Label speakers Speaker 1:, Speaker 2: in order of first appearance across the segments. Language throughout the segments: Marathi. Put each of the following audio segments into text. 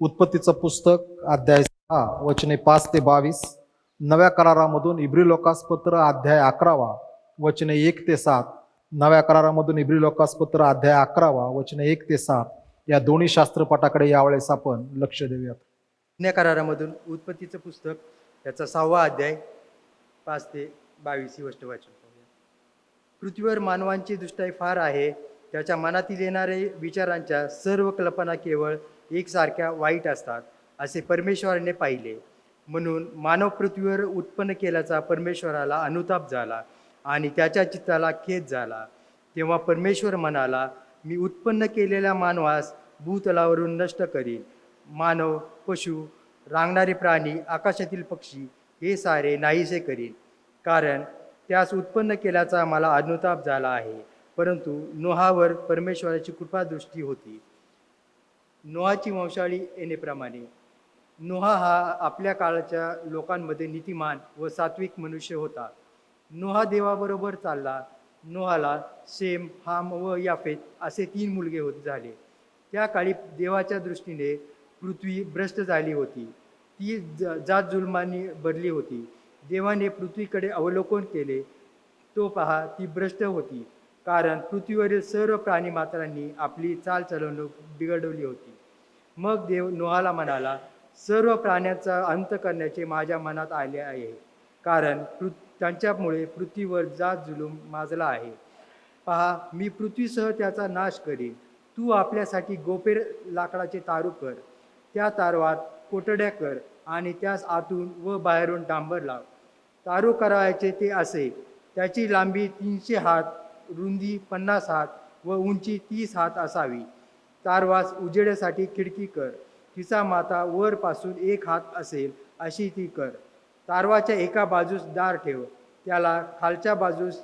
Speaker 1: उत्पत्तीचं पुस्तक अध्याय 6 वचने 5 ते 22. नव्या करारामधून इब्री लोकासपत्र अध्याय 11 वचने 1 ते 7. नव्या करारामधून इब्री लोकासपत्र अध्याय 11 वचने 1 ते 7 या दोन्ही शास्त्रपाठाकडे यावेळेस आपण लक्ष देऊयात.
Speaker 2: जुन्या करारामधून उत्पत्तीचं पुस्तक याचा 6वा अध्याय 5 ते 22 ही गोष्ट वाचून पाहूया. पृथ्वीवर मानवांची दुष्टाई फार आहे. त्याच्या मनातील येणारे विचारांच्या सर्व कल्पना केवळ एकसारख्या वाईट असतात असे परमेश्वराने पाहिले. म्हणून मानव पृथ्वीवर उत्पन्न केल्याचा परमेश्वराला अनुताप झाला आणि त्याच्या चित्ताला खेद झाला. तेव्हा परमेश्वर म्हणाला, मी उत्पन्न केलेल्या मानवास भूतलावरून नष्ट करीन. मानव, पशु, रांगणारे प्राणी, आकाशातील पक्षी हे सारे नाहीसे करीन, कारण त्यास उत्पन्न केल्याचा मला अनुताप झाला आहे. परंतु नोहावर परमेश्वराची कृपादृष्टी होती. नोहाची वंशावळी येण्याप्रमाणे नोहा हा आपल्या काळाच्या लोकांमध्ये नीतिमान व सात्विक मनुष्य होता. नोहा देवाबरोबर चालला. नोहाला शेम, हाम व याफेत असे 3 मुलगे झाले. त्या काळी देवाच्या दृष्टीने पृथ्वी भ्रष्ट झाली होती. ती जात जुलमानी भरली होती. देवाने पृथ्वीकडे अवलोकन केले, तो पहा ती भ्रष्ट होती, कारण पृथ्वीवरील सर्व प्राणी मात्रांनी आपली चालचलवणूक बिघडवली होती. मग देव नोहाला म्हणाला, सर्व प्राण्यांचा अंत करण्याचे माझ्या मनात आले आहे, कारण त्यांच्यामुळे पृथ्वीवर जात जुलूम माजला आहे. पहा, मी पृथ्वीसह त्याचा नाश करीन. तू आपल्यासाठी गोपेर लाकडाचे तारू कर. त्या तारवात कोटड्या कर आणि त्यास आतून व बाहेरून डांबर लाव. तारू करायचे ते असे, त्याची लांबी 300 हात, रुंदी 50 हात व उंची 30 हात असावी. तारवास उजेडासाठी खिडकी कर. तिचा माथा वरपासून 1 हात असेल अशी ती कर. तारवाच्या एका बाजूस दार ठेव. त्याला खालच्या बाजूस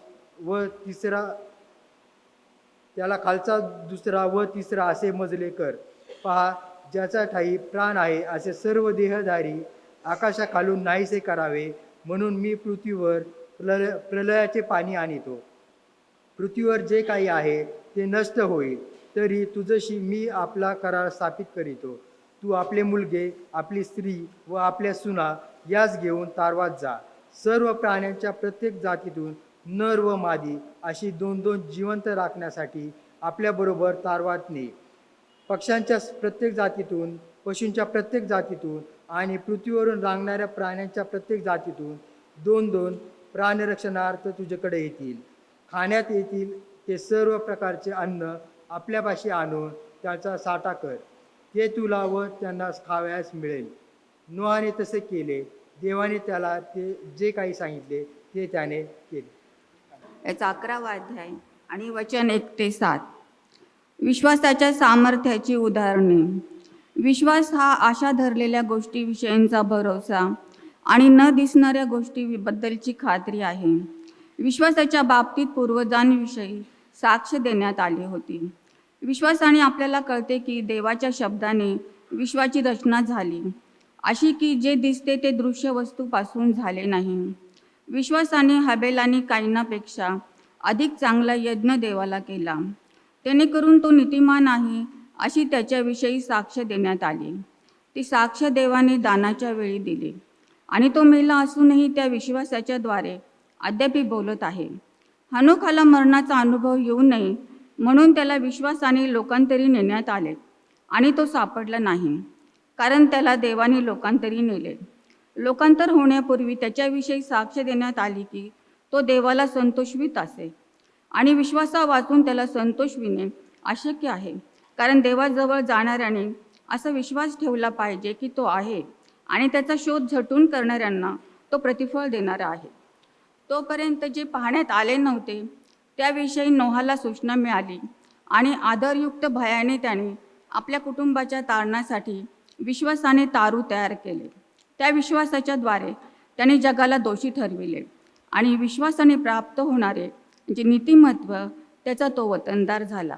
Speaker 2: खालचा दुसरा व तिसरा असे मजले कर. पहा, ज्याचा ठाई प्राण आहे असे सर्व देहधारी आकाशाखालून नाहीसे करावे, म्हणून मी पृथ्वीवर प्रलयाचे पाणी आणतो. पृथ्वीवर जे काही आहे ते नष्ट होईल. तरी तुझशी मी आपला करार स्थापित करीतो. तू आपले मुलगे, आपली स्त्री व आपल्या सुना यास घेऊन तारवात जा. सर्व प्राण्यांच्या प्रत्येक जातीतून नर व मादी अशी 2-2 जिवंत राखण्यासाठी आपल्याबरोबर तारवात ने. पक्ष्यांच्या प्रत्येक जातीतून, पशूंच्या प्रत्येक जातीतून आणि पृथ्वीवरून रांगणाऱ्या प्राण्यांच्या प्रत्येक जातीतून 2-2 प्राणरक्षणार्थ तुझ्याकडे येतील. खाण्यात येतील ते सर्व प्रकारचे अन्न आपल्यापाशी आणून त्याचा साठा कर. ते तुला व त्यांना खावयास मिळेल. नोहाने तसे केले. देवाने त्याला ते जे काही सांगितले ते त्याने केले.
Speaker 3: याचा 11वा अध्याय आणि वचन 1 ते 7. विश्वासाच्या सामर्थ्याची उदाहरणे. विश्वास हा आशा धरलेल्या गोष्टीविषयींचा भरोसा आणि न दिसणाऱ्या गोष्टीबद्दलची खात्री आहे. विश्वासाच्या बाबतीत पूर्वजांविषयी साक्ष देण्यात आली होती. विश्वासाने आपल्याला कळते की देवाच्या शब्दाने विश्वाची रचना झाली, अशी की जे दिसते ते दृश्य वस्तूपासून झाले नाही. विश्वासाने हबेलाने कायनापेक्षा अधिक चांगला यज्ञ देवाला केला, जेणेकरून तो नीतिमान आहे अशी त्याच्याविषयी साक्ष देण्यात आली. ती साक्ष देवाने दानाच्या वेळी दिली आणि तो मेला असूनही त्या विश्वासाच्या द्वारे अद्यापि बोलत आहे. हनोखाला मरणाचा अनुभव येऊ नये म्हणून त्याला विश्वासाने लोकांतरी नेण्यात आले आणि तो सापडला नाही, कारण त्याला देवाने लोकांतरी नेले. लोकांतर होण्यापूर्वी त्याच्याविषयी साक्ष देण्यात आली की तो देवाला संतोषवित असे, आणि विश्वासा वाचून त्याला संतोषविणे अशक्य आहे, कारण देवाजवळ जाणाऱ्याने असा विश्वास ठेवला पाहिजे की तो आहे आणि त्याचा शोध झटून करणाऱ्यांना तो प्रतिफळ देणारा आहे. तोपर्यंत जे पाहण्यात आले नव्हते त्याविषयी नोहाला सूचना मिळाली आणि आदरयुक्त भयाने त्याने आपल्या कुटुंबाच्या तारणासाठी विश्वासाने तारू तयार केले. त्या विश्वासाच्या द्वारे त्याने जगाला दोषी ठरविले आणि विश्वासाने प्राप्त होणारे जे नीतिमत्व त्याचा तो वतनदार झाला.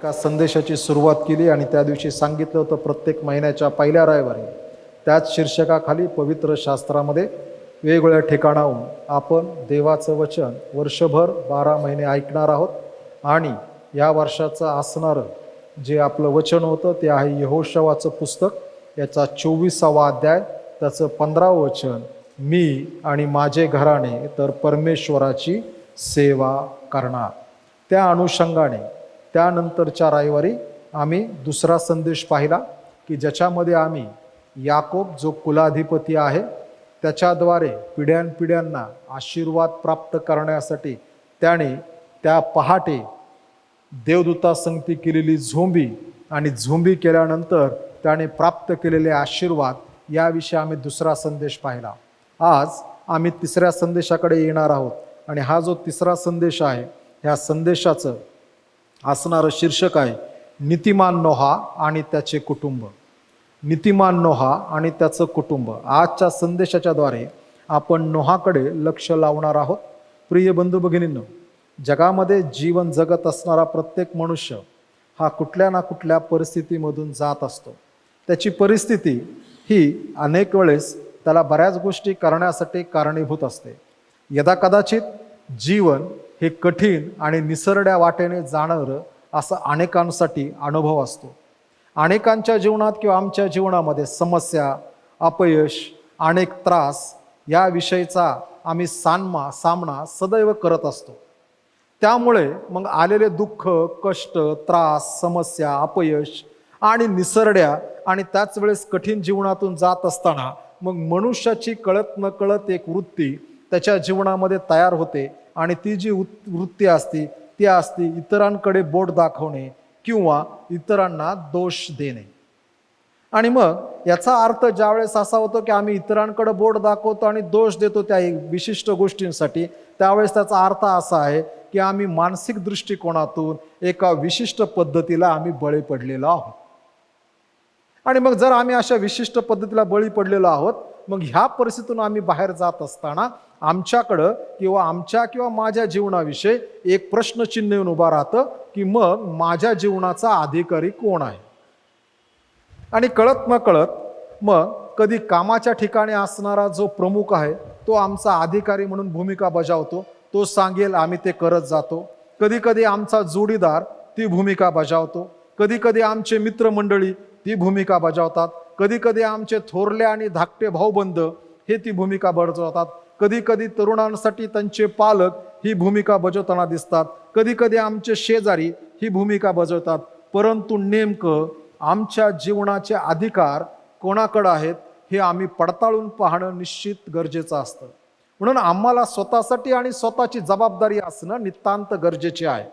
Speaker 1: एका संदेशाची सुरुवात केली आणि त्या दिवशी सांगितलं होतं प्रत्येक महिन्याच्या पहिल्या रविवारी त्याच शीर्षकाखाली पवित्र शास्त्रामध्ये वेगवेगळ्या ठिकाणाहून आपण देवाचं वचन वर्षभर 12 महिने ऐकणार आहोत। आणि या वर्षाचं असणारं जे आपलं वचन होतं ते आहे यहोशवाचं पुस्तक, याचा 24वा अध्याय, त्याचं 15वं वचन, मी आणि माझे घराणे तर परमेश्वराची सेवा करणार। त्या अनुषंगाने त्यानंतरच्या रविवारी आम्ही दुसरा संदेश पाहिला की ज्याच्यामध्ये आम्ही याकोब जो कुलाधिपती आहे त्याच्याद्वारे पिढ्यानपिढ्यांना आशीर्वाद प्राप्त करण्यासाठी त्याने त्या पहाटे देवदूतासंगती केलेली झोंबी आणि झोंबी केल्यानंतर त्याने प्राप्त केलेले आशीर्वाद याविषयी आम्ही दुसरा संदेश पाहिला। आज आम्ही तिसऱ्या संदेशाकडे येणार आहोत आणि हा जो तिसरा संदेश आहे ह्या संदेशाचं असणारं शीर्षक आहे नीतिमान नोहा आणि त्याचे कुटुंब। नीतिमान नोहा आणि त्याचं कुटुंब। आजच्या संदेशाच्याद्वारे आपण नोहाकडे लक्ष लावणार आहोत। प्रिय बंधू भगिनींनो, जगामध्ये जीवन जगत असणारा प्रत्येक मनुष्य हा कुठल्या ना कुठल्या परिस्थितीमधून जात असतो। त्याची परिस्थिती ही अनेक वेळेस त्याला बऱ्याच गोष्टी करण्यासाठी कारणीभूत असते। यदाकदाचित जीवन हे कठीण आणि निसरड्या वाटेने जाणारं असं अनेकांसाठी अनुभव असतो। अनेकांच्या जीवनात किंवा आमच्या जीवनामध्ये समस्या, अपयश, अनेक त्रास याविषयीचा आम्ही सामना सदैव करत असतो। त्यामुळे मग आलेले दुःख, कष्ट, त्रास, समस्या, अपयश आणि निसरड्या आणि त्याच वेळेस कठीण जीवनातून जात असताना मग मनुष्याची कळत नकळत एक वृत्ती त्याच्या जीवनामध्ये तयार होते आणि ती जी वृत्ती असते ती असते इतरांकडे बोट दाखवणे किंवा इतरांना दोष देणे। आणि मग याचा अर्थ ज्यावेळेस असा होतो की आम्ही इतरांकडे बोट दाखवतो आणि दोष देतो त्या विशिष्ट गोष्टींसाठी, त्यावेळेस त्याचा अर्थ असा आहे की आम्ही मानसिक दृष्टिकोनातून एका विशिष्ट पद्धतीला आम्ही बळी पडलेलो आहोत। आणि मग जर आम्ही अशा विशिष्ट पद्धतीला बळी पडलेलो आहोत, मग ह्या परिस्थितीतून आम्ही बाहेर जात असताना आमच्याकडं किंवा माझ्या जीवनाविषयी एक प्रश्नचिन्ह येऊन उभा राहतं की मग माझ्या जीवनाचा अधिकारी कोण आहे। आणि कळत नकळत मग कधी कामाच्या ठिकाणी असणारा जो प्रमुख आहे तो आमचा अधिकारी म्हणून भूमिका बजावतो, तो सांगेल आम्ही ते करत जातो। कधी कधी आमचा जोडीदार ती भूमिका बजावतो, कधी कधी आमचे मित्रमंडळी ती भूमिका बजावतात, कधी कधी आमचे थोरले आणि धाकटे भाऊबंद हे ती भूमिका बजावतात, कधी कधी तरुणांसाठी त्यांचे पालक ही भूमिका बजावताना दिसतात, कधी कधी आमचे शेजारी ही भूमिका बजावतात। परंतु नेमकं आमच्या जीवनाचे अधिकार कोणाकडे आहेत हे आम्ही पडताळून पाहणं निश्चित गरजेचं असतं। म्हणून आम्हाला स्वतःसाठी आणि स्वतःची जबाबदारी असणं नितांत गरजेचे आहे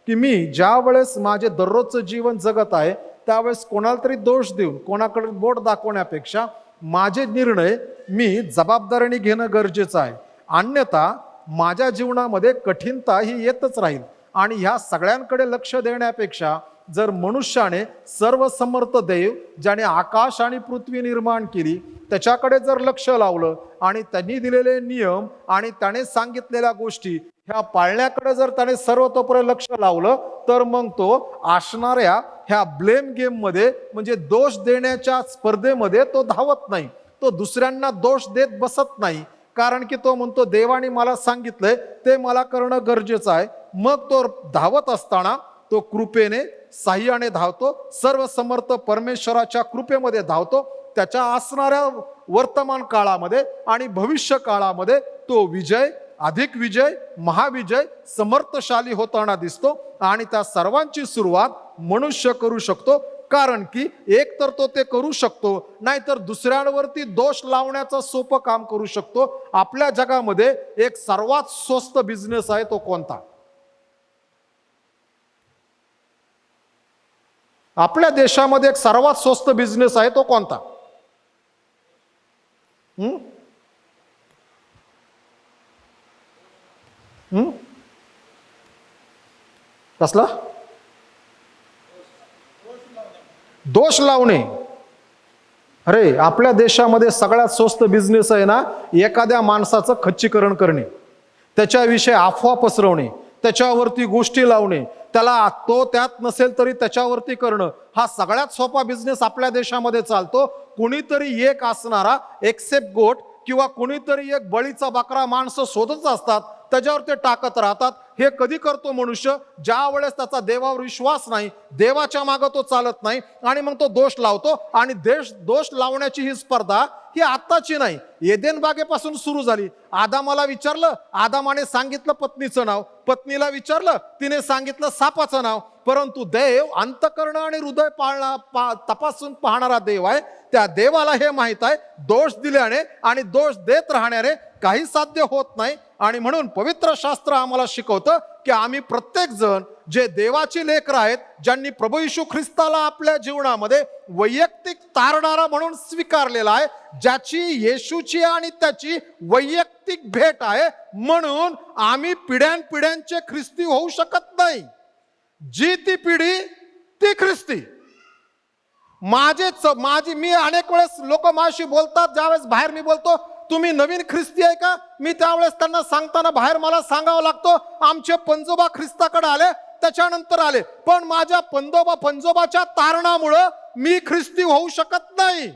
Speaker 1: की मी ज्या वेळेस माझे दररोजचं जीवन जगत आहे त्यावेळेस कोणाला तरी दोष देऊन कोणाकडे बोट दाखवण्यापेक्षा माझे निर्णय मी जबाबदारीने घेणं गरजेचं आहे। अन्यथा माझ्या जीवनामध्ये कठीणता ही येतच राहील। आणि ह्या सगळ्यांकडे लक्ष देण्यापेक्षा जर मनुष्याने सर्वसमर्थ देव ज्याने आकाश आणि पृथ्वी निर्माण केली त्याच्याकडे जर लक्ष लावलं आणि त्यांनी दिलेले नियम आणि त्याने सांगितलेल्या गोष्टी ह्या पाळण्याकडे जर त्याने सर्वतोपरी लक्ष लावलं तर मग तो असणाऱ्या ह्या ब्लेम गेममध्ये म्हणजे दोष देण्याच्या स्पर्धेमध्ये तो धावत नाही, तो दुसऱ्यांना दोष देत बसत नाही। कारण की तो म्हणतो देवाने मला सांगितलंय ते मला करणं गरजेचं आहे। मग तो धावत असताना तो कृपेने साह्याने धावतो, सर्वसमर्थ परमेश्वराच्या कृपेमध्ये धावतो। त्याच्या असणाऱ्या वर्तमान काळामध्ये आणि भविष्य काळामध्ये तो विजय, अधिक विजय, महाविजय, समर्थशाली होताना दिसतो। आणि त्या सर्वांची सुरुवात मनुष्य करू शकतो, कारण की एक तर तो ते करू शकतो, नाहीतर दुसऱ्यांवरती दोष लावण्याचं सोपं काम करू शकतो। आपल्या जगामध्ये एक सर्वात स्वस्त बिझनेस आहे, तो कोणता? आपल्या देशामध्ये एक सर्वात स्वस्त बिझनेस आहे, तो कोणता? कसला? दोष लावणे। अरे आपल्या देशामध्ये सगळ्यात स्वस्त बिझनेस आहे ना, एखाद्या माणसाचं खच्चीकरण करणे, त्याच्याविषयी अफवा पसरवणे, त्याच्यावरती गोष्टी लावणे, त्याला तो त्यात नसेल तरी त्याच्यावरती करणं हा सगळ्यात सोपा बिझनेस आपल्या देशामध्ये चालतो. कुणीतरी एक असणारा एक्सेप्ट गोट किंवा कुणीतरी एक बळीचा बकरा माणसं शोधत असतात, त्याच्यावर ते टाकत राहतात. हे कधी करतो मनुष्य? ज्या वेळेस त्याचा देवावर विश्वास नाही, देवाच्या मागे तो चालत नाही आणि मग तो दोष लावतो. आणि दोष लावण्याची ही स्पर्धा ही आत्ताची नाही, एदेन बागेपासून सुरू झाली. आदामाला विचारलं, आदामाने सांगितलं पत्नीचं नाव, पत्नीला विचारलं, तिने सांगितलं सापाचं नाव. परंतु देव अंतकर्ण आणि हृदय तपासून पाहणारा देव आहे. त्या देवाला हे माहित आहे, दोष दिल्याने आणि दोष देत राहण्याने काही साध्य होत नाही. आणि म्हणून पवित्र शास्त्र आम्हाला शिकवतं की आम्ही प्रत्येक जण जे देवाची लेकरं आहेत, ज्यांनी प्रभू येशू ख्रिस्ताला आपल्या जीवनामध्ये वैयक्तिक तारणारा म्हणून स्वीकारलेला आहे, ज्याची येशूची आणि त्याची वैयक्तिक भेट आहे, म्हणून आम्ही पिढ्यानपिढ्यांचे ख्रिस्ती होऊ शकत नाही. जी ती पिढी ती ख्रिस्ती. मी अनेक वेळेस लोक माझ्याशी बोलतात, ज्यावेळेस बाहेर मी बोलतो तुम्ही नवीन ख्रिस्ती आहे का, मी त्यावेळेस त्यांना सांगताना बाहेर मला सांगावं लागतं आमचे पंजोबा ख्रिस्ताकडे आले, त्याच्यानंतर आले, पण माझ्या पंजोबाच्या तारणामुळं मी ख्रिस्ती होऊ शकत नाही.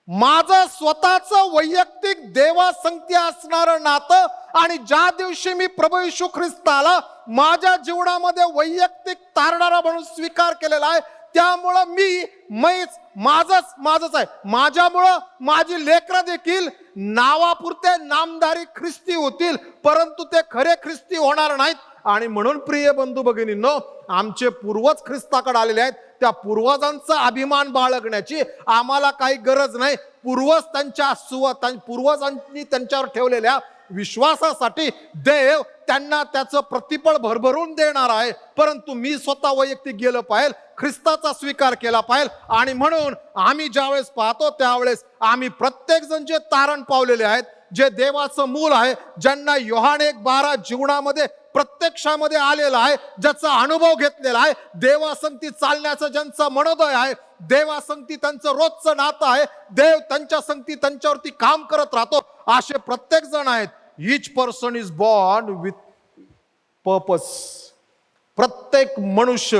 Speaker 1: माझं स्वतःच वैयक्तिक देवासंगती असणारं नातं, आणि ज्या दिवशी मी प्रभू येशू ख्रिस्ताला माझ्या जीवनामध्ये वैयक्तिक तारणारा म्हणून स्वीकार केलेला आहे, त्यामुळं माझंच आहे. माझ्यामुळं माझी लेकरं देखील नावापुरते नामधारी ख्रिस्ती होतील, परंतु ते खरे ख्रिस्ती होणार नाहीत. आणि म्हणून प्रिय बंधू भगिनींनो, आमचे पूर्वज ख्रिस्ताकडे आलेले आहेत, त्या पूर्वजांचा अभिमान बाळगण्याची आम्हाला काही गरज नाही. पूर्वजांनी त्यांच्यावर ठेवलेल्या विश्वासासाठी देव त्यांना त्याचं प्रतिफळ भरभरून देणार आहे. परंतु मी स्वतः वैयक्तिक गेलं पाहिजे, ख्रिस्ताचा स्वीकार केला पाहिजे. आणि म्हणून आम्ही ज्यावेळेस पाहतो त्यावेळेस आम्ही प्रत्येक जण जे तारण पावलेले आहेत, जे देवाचं मूल आहे, ज्यांना योहान 1:12 जीवनामध्ये प्रत्यक्षामध्ये आलेला आहे, ज्याचा अनुभव घेतलेला आहे, देवासंगती चालण्याचं ज्यांचं मनोदय आहे, देवासंगती त्यांचं रोजचं नातं आहे, देव त्यांच्या संगती त्यांच्यावरती काम करत राहतो, असे प्रत्येक जण आहेत. Each person is born with purpose. प्रत्येक मनुष्य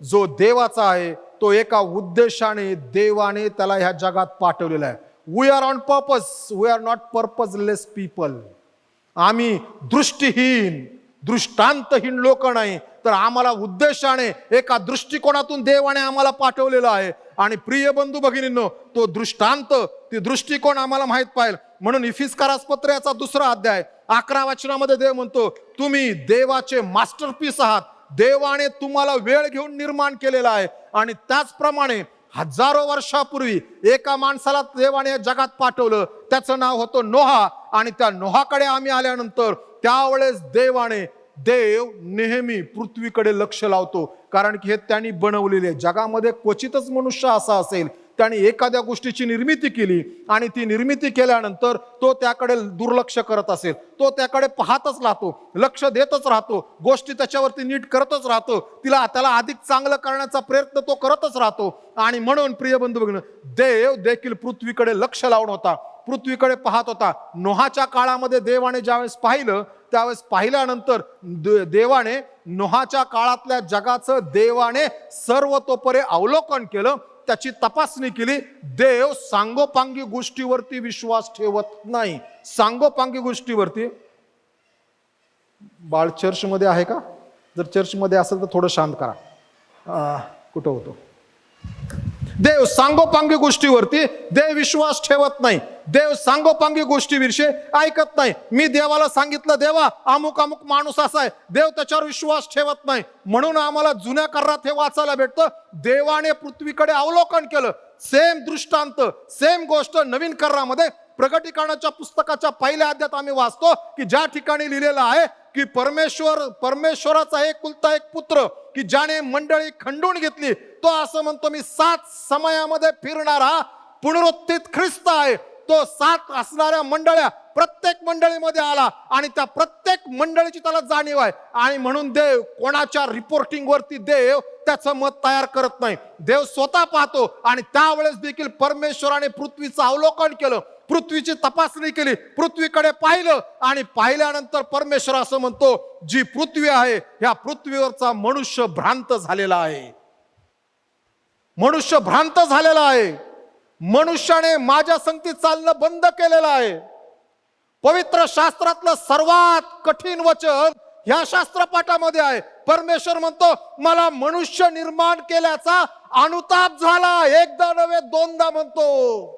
Speaker 1: जो देवाचा आहे तो एका उद्देशाने देवाने त्याला ह्या जगात पाठवलेला आहे. We are on purpose, we are not purposeless people. आम्ही दृष्टीहीन दृष्टांतहीन लोक नाही, तर आम्हाला उद्देशाने एका दृष्टिकोनातून देवाने आम्हाला पाठवलेला आहे. आणि प्रिय बंधू भगिनींनो, तो दृष्टांत, ती दृष्टिकोन आम्हाला माहित पाहिजे. म्हणून इफिस्कारास पत्र याचा 2 अध्याय 11 वचनामध्ये देव म्हणतो, तुम्ही देवाचे मास्टरपीस आहात. देवाने तुम्हाला वेळ घेऊन निर्माण केलेला आहे. आणि त्याचप्रमाणे हजारो वर्षापूर्वी एका माणसाला देवाने जगात पाठवलं, त्याचं नाव होतं नोहा. आणि त्या नोहाकडे आम्ही आल्यानंतर त्यावेळेस देव नेहमी पृथ्वीकडे लक्ष लावतो, कारण की हे त्यांनी बनवलेले. जगामध्ये क्वचितच मनुष्य असा असेल त्यांनी एखाद्या गोष्टीची निर्मिती केली आणि ती निर्मिती केल्यानंतर तो त्याकडे दुर्लक्ष करत असेल, तो त्याकडे पाहतच राहतो, लक्ष देतच राहतो, गोष्टी त्याच्यावरती नीट करतच राहतो, त्याला अधिक चांगलं करण्याचा प्रयत्न तो करतच राहतो. आणि म्हणून प्रिय बंधू भगिनी, देव देखील पृथ्वीकडे लक्ष लावून होता, पृथ्वीकडे पाहत होता. नोहाच्या काळामध्ये देवाने ज्यावेळेस पाहिलं, त्यावेळेस पाहिल्यानंतर देवाने नोहाच्या काळातल्या जगाचं देवाने सर्वतोपरी अवलोकन केलं, त्याची तपासणी केली. देव सांगोपांगी गोष्टीवरती विश्वास ठेवत नाही. सांगोपांगी गोष्टीवरती. बाळ चर्चमध्ये आहे का? जर चर्चमध्ये असेल तर थोडं शांत करा. कुठं होतो? देव सांगोपांगी गोष्टीवरती देव विश्वास ठेवत नाही. देव सांगोपांगी गोष्टीविषयी ऐकत नाही. मी देवाला सांगितलं, देवा अमुक अमुक माणूस असा आहे, देव त्याच्यावर विश्वास ठेवत नाही. म्हणून आम्हाला जुन्या करारात हे वाचायला भेटतं, देवाने पृथ्वीकडे अवलोकन केलं. सेम दृष्टांत, सेम गोष्ट नवीन करारामध्ये प्रकटीकरणाच्या पुस्तकाच्या 1 अध्यायात आम्ही वाचतो की ज्या ठिकाणी लिहिलेलं आहे की परमेश्वराचा एकुलता एक पुत्र की ज्याने मंडळी खंडून घेतली, तो असं म्हणतो, मी 7 समयामध्ये फिरणारा पुनरुत्थित ख्रिस्त आहे. तो 7 असणाऱ्या मंडळ्या प्रत्येक मंडळीमध्ये आला आणि त्या प्रत्येक मंडळीची त्याला जाणीव आहे. आणि म्हणून देव कोणाच्या रिपोर्टिंग वरती देव त्याचं मत तयार करत नाही. देव स्वतः पाहतो. आणि त्यावेळेस देखील परमेश्वराने पृथ्वीचं अवलोकन केलं. पृथ्वीची तपासणी केली, पृथ्वीकडे पाहिलं आणि पाहिल्यानंतर परमेश्वर असं म्हणतो, जी पृथ्वी आहे ह्या पृथ्वीवरचा मनुष्य भ्रांत झालेला आहे. मनुष्य भ्रांत झालेला आहे. मनुष्याने माझ्या संगती चालणं बंद केलेलं आहे. पवित्र शास्त्रातलं सर्वात कठीण वचन ह्या शास्त्रपाठामध्ये आहे. परमेश्वर म्हणतो, मला मनुष्य निर्माण केल्याचा अनुताप झाला. एकदा नव्हे दोनदा म्हणतो.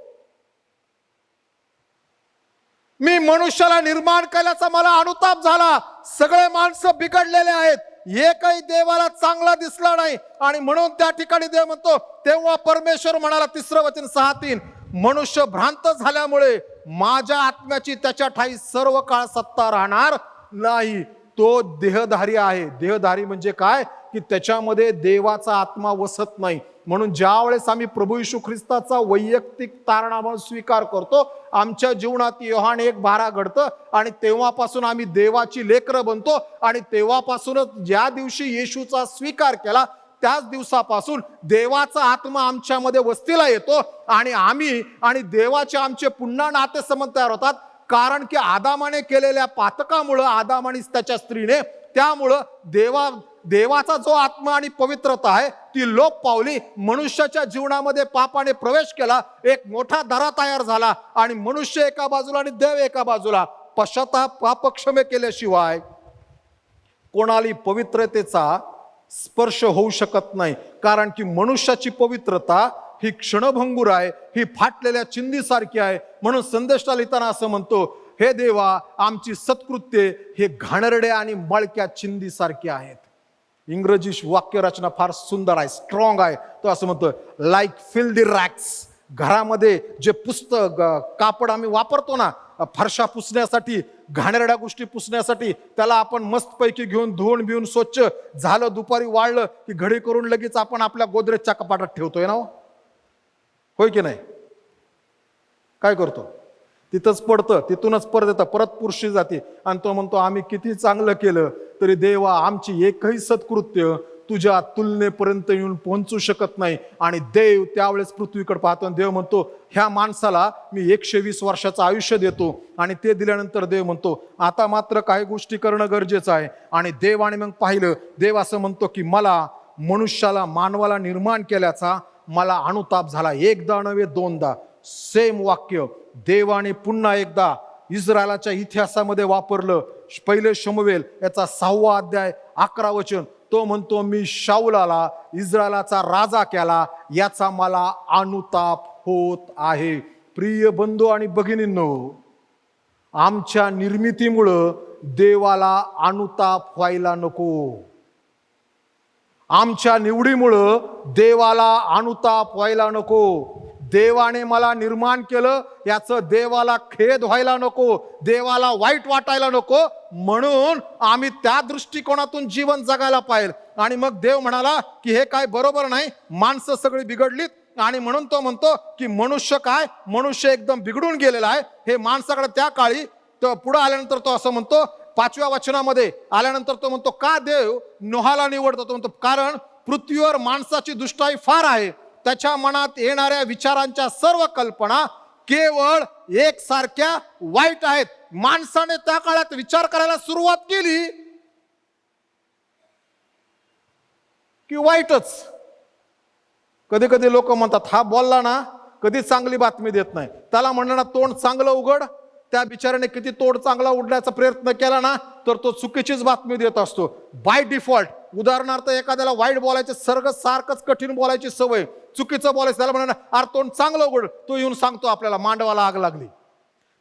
Speaker 1: मी मनुष्याला निर्माण केल्याचा मला अनुताप झाला. सगळे माणसं बिघडलेले आहेत, एकही देवाला चांगला दिसला नाही. आणि म्हणून त्या ठिकाणी देव म्हणतो, तेव्हा परमेश्वर म्हणाला, 3 वचन 6:3, मनुष्य भ्रांत झाल्यामुळे माझ्या आत्म्याची त्याच्या ठाई सर्व काळ सत्ता राहणार नाही. तो देहधारी आहे. देहधारी म्हणजे काय, की त्याच्यामध्ये देवाचा आत्मा वसत नाही. म्हणून ज्या वेळेस आम्ही प्रभू येशू ख्रिस्ताचा वैयक्तिक तारणा म्हणून स्वीकार करतो, आमच्या जीवनात योहान 1:12 घडतं आणि तेव्हापासून आम्ही देवाची लेकरं बनतो. आणि तेव्हापासूनच ज्या दिवशी येशूचा स्वीकार केला त्याच दिवसापासून देवाचा आत्मा आमच्यामध्ये वस्तीला येतो आणि आम्ही आणि देवाचे आमचे पुन्हा नातेसंबंध तयार होतात. कारण की आदामाने केलेल्या पातकामुळं, आदाम आणि त्याच्या स्त्रीने, त्यामुळं देवाचा जो आत्मा आणि पवित्रता आहे ती लोप पावली. मनुष्याच्या जीवनामध्ये पापाने प्रवेश केला, एक मोठा दरा तयार झाला आणि मनुष्य एका बाजूला आणि देव एका बाजूला. पश्चाताप पापक्षमे केल्याशिवाय कोणाली पवित्रतेचा स्पर्श होऊ शकत नाही. कारण की मनुष्याची पवित्रता ही क्षणभंगूर आहे, ही फाटलेल्या चिंधीसारखी आहे. म्हणून संदेशला लिहिताना असं म्हणतो, हे देवा, आमची सत्कृत्ये हे घाणेरड्या आणि मळक्या चिंधीसारखी आहेत. इंग्रजी वाक्यरचना फार सुंदर आहे, स्ट्रॉंग आहे. तो असं म्हणतो, लाईक फिल्दी रॅक्स. घरामध्ये जे पुस्तक कापड आम्ही वापरतो ना, फरशा पुसण्यासाठी, घाणेरड्या गोष्टी पुसण्यासाठी, त्याला आपण मस्तपैकी घेऊन धुवून बिवून स्वच्छ झालं, दुपारी वाळलं की घडी करून लगेच आपण आपल्या गोदरेजच्या कपाटात ठेवतोय ना, होय की नाही? काय करतो? तिथंच पडतं, तिथूनच परत येतं, परत पुरुषी जाते. आणि तो म्हणतो, आम्ही किती चांगलं केलं तरी देवा, आमची एकही सत्कृत्य तुझ्या तुलनेपर्यंत येऊन पोहोचू शकत नाही. आणि देव त्यावेळेस पृथ्वीकडे पाहतो आणि देव म्हणतो, ह्या माणसाला मी 120 वर्षाचं आयुष्य देतो. आणि ते दिल्यानंतर देव म्हणतो, आता मात्र काही गोष्टी करणं गरजेचं आहे. आणि देवाने मग पाहिलं, देव असं म्हणतो की मला मनुष्याला, मानवाला निर्माण केल्याचा मला अनुताप झाला. एकदा नव्हे दोनदा सेम वाक्य देवाने पुन्हा एकदा इस्रायलाच्या इतिहासामध्ये वापरलं. पहिले शमूएल याचा 6वा अध्याय 11 वचन. तो म्हणतो, मी शाऊलाला इस्रायलाचा राजा केला, याचा मला अनुताप होत आहे. प्रिय बंधू आणि भगिनींनो, आमच्या निर्मितीमुळं देवाला अनुताप व्हायला नको. आमच्या निवडीमुळं देवाला अनुताप व्हायला नको. देवाने मला निर्माण केलं याचं देवाला खेद व्हायला नको, देवाला वाईट वाटायला नको. म्हणून आम्ही त्या दृष्टिकोनातून जीवन जगायला पाहिजे. आणि मग देव म्हणाला की हे काय बरोबर नाही, माणसं सगळी बिघडलीत. आणि म्हणून तो म्हणतो की मनुष्य एकदम बिघडून गेलेला आहे. हे माणसाकडे त्या काळी पुढे आल्यानंतर तो असं म्हणतो, 5व्या वचनामध्ये आल्यानंतर तो म्हणतो, का देव नोहाला निवडतो? तो म्हणतो, कारण पृथ्वीवर माणसाची दुष्टाई फार आहे, त्याच्या मनात येणाऱ्या विचारांच्या सर्व कल्पना केवळ एकसारख्या वाईट आहेत. माणसाने त्या काळात विचार करायला सुरुवात केली की वाईटच. कधी कधी लोक म्हणतात, हा बोलला ना कधी चांगली बातमी देत नाही, त्याला म्हणलं ना तोंड चांगलं उघड. त्या बिचाराने किती तोंड चांगला उडण्याचा प्रयत्न केला ना तर तो चुकीचीच बातमी देत असतो बाय डिफॉल्ट. उदाहरणार्थ, एखाद्याला वाईट बोलायचे सारखंच कठीण बोलायची सवय, चुकीचं बोलायचं, त्याला म्हणा अरे तोंड चांगलं उघड, तो येऊन सांगतो आपल्याला मांडवाला आग लागली.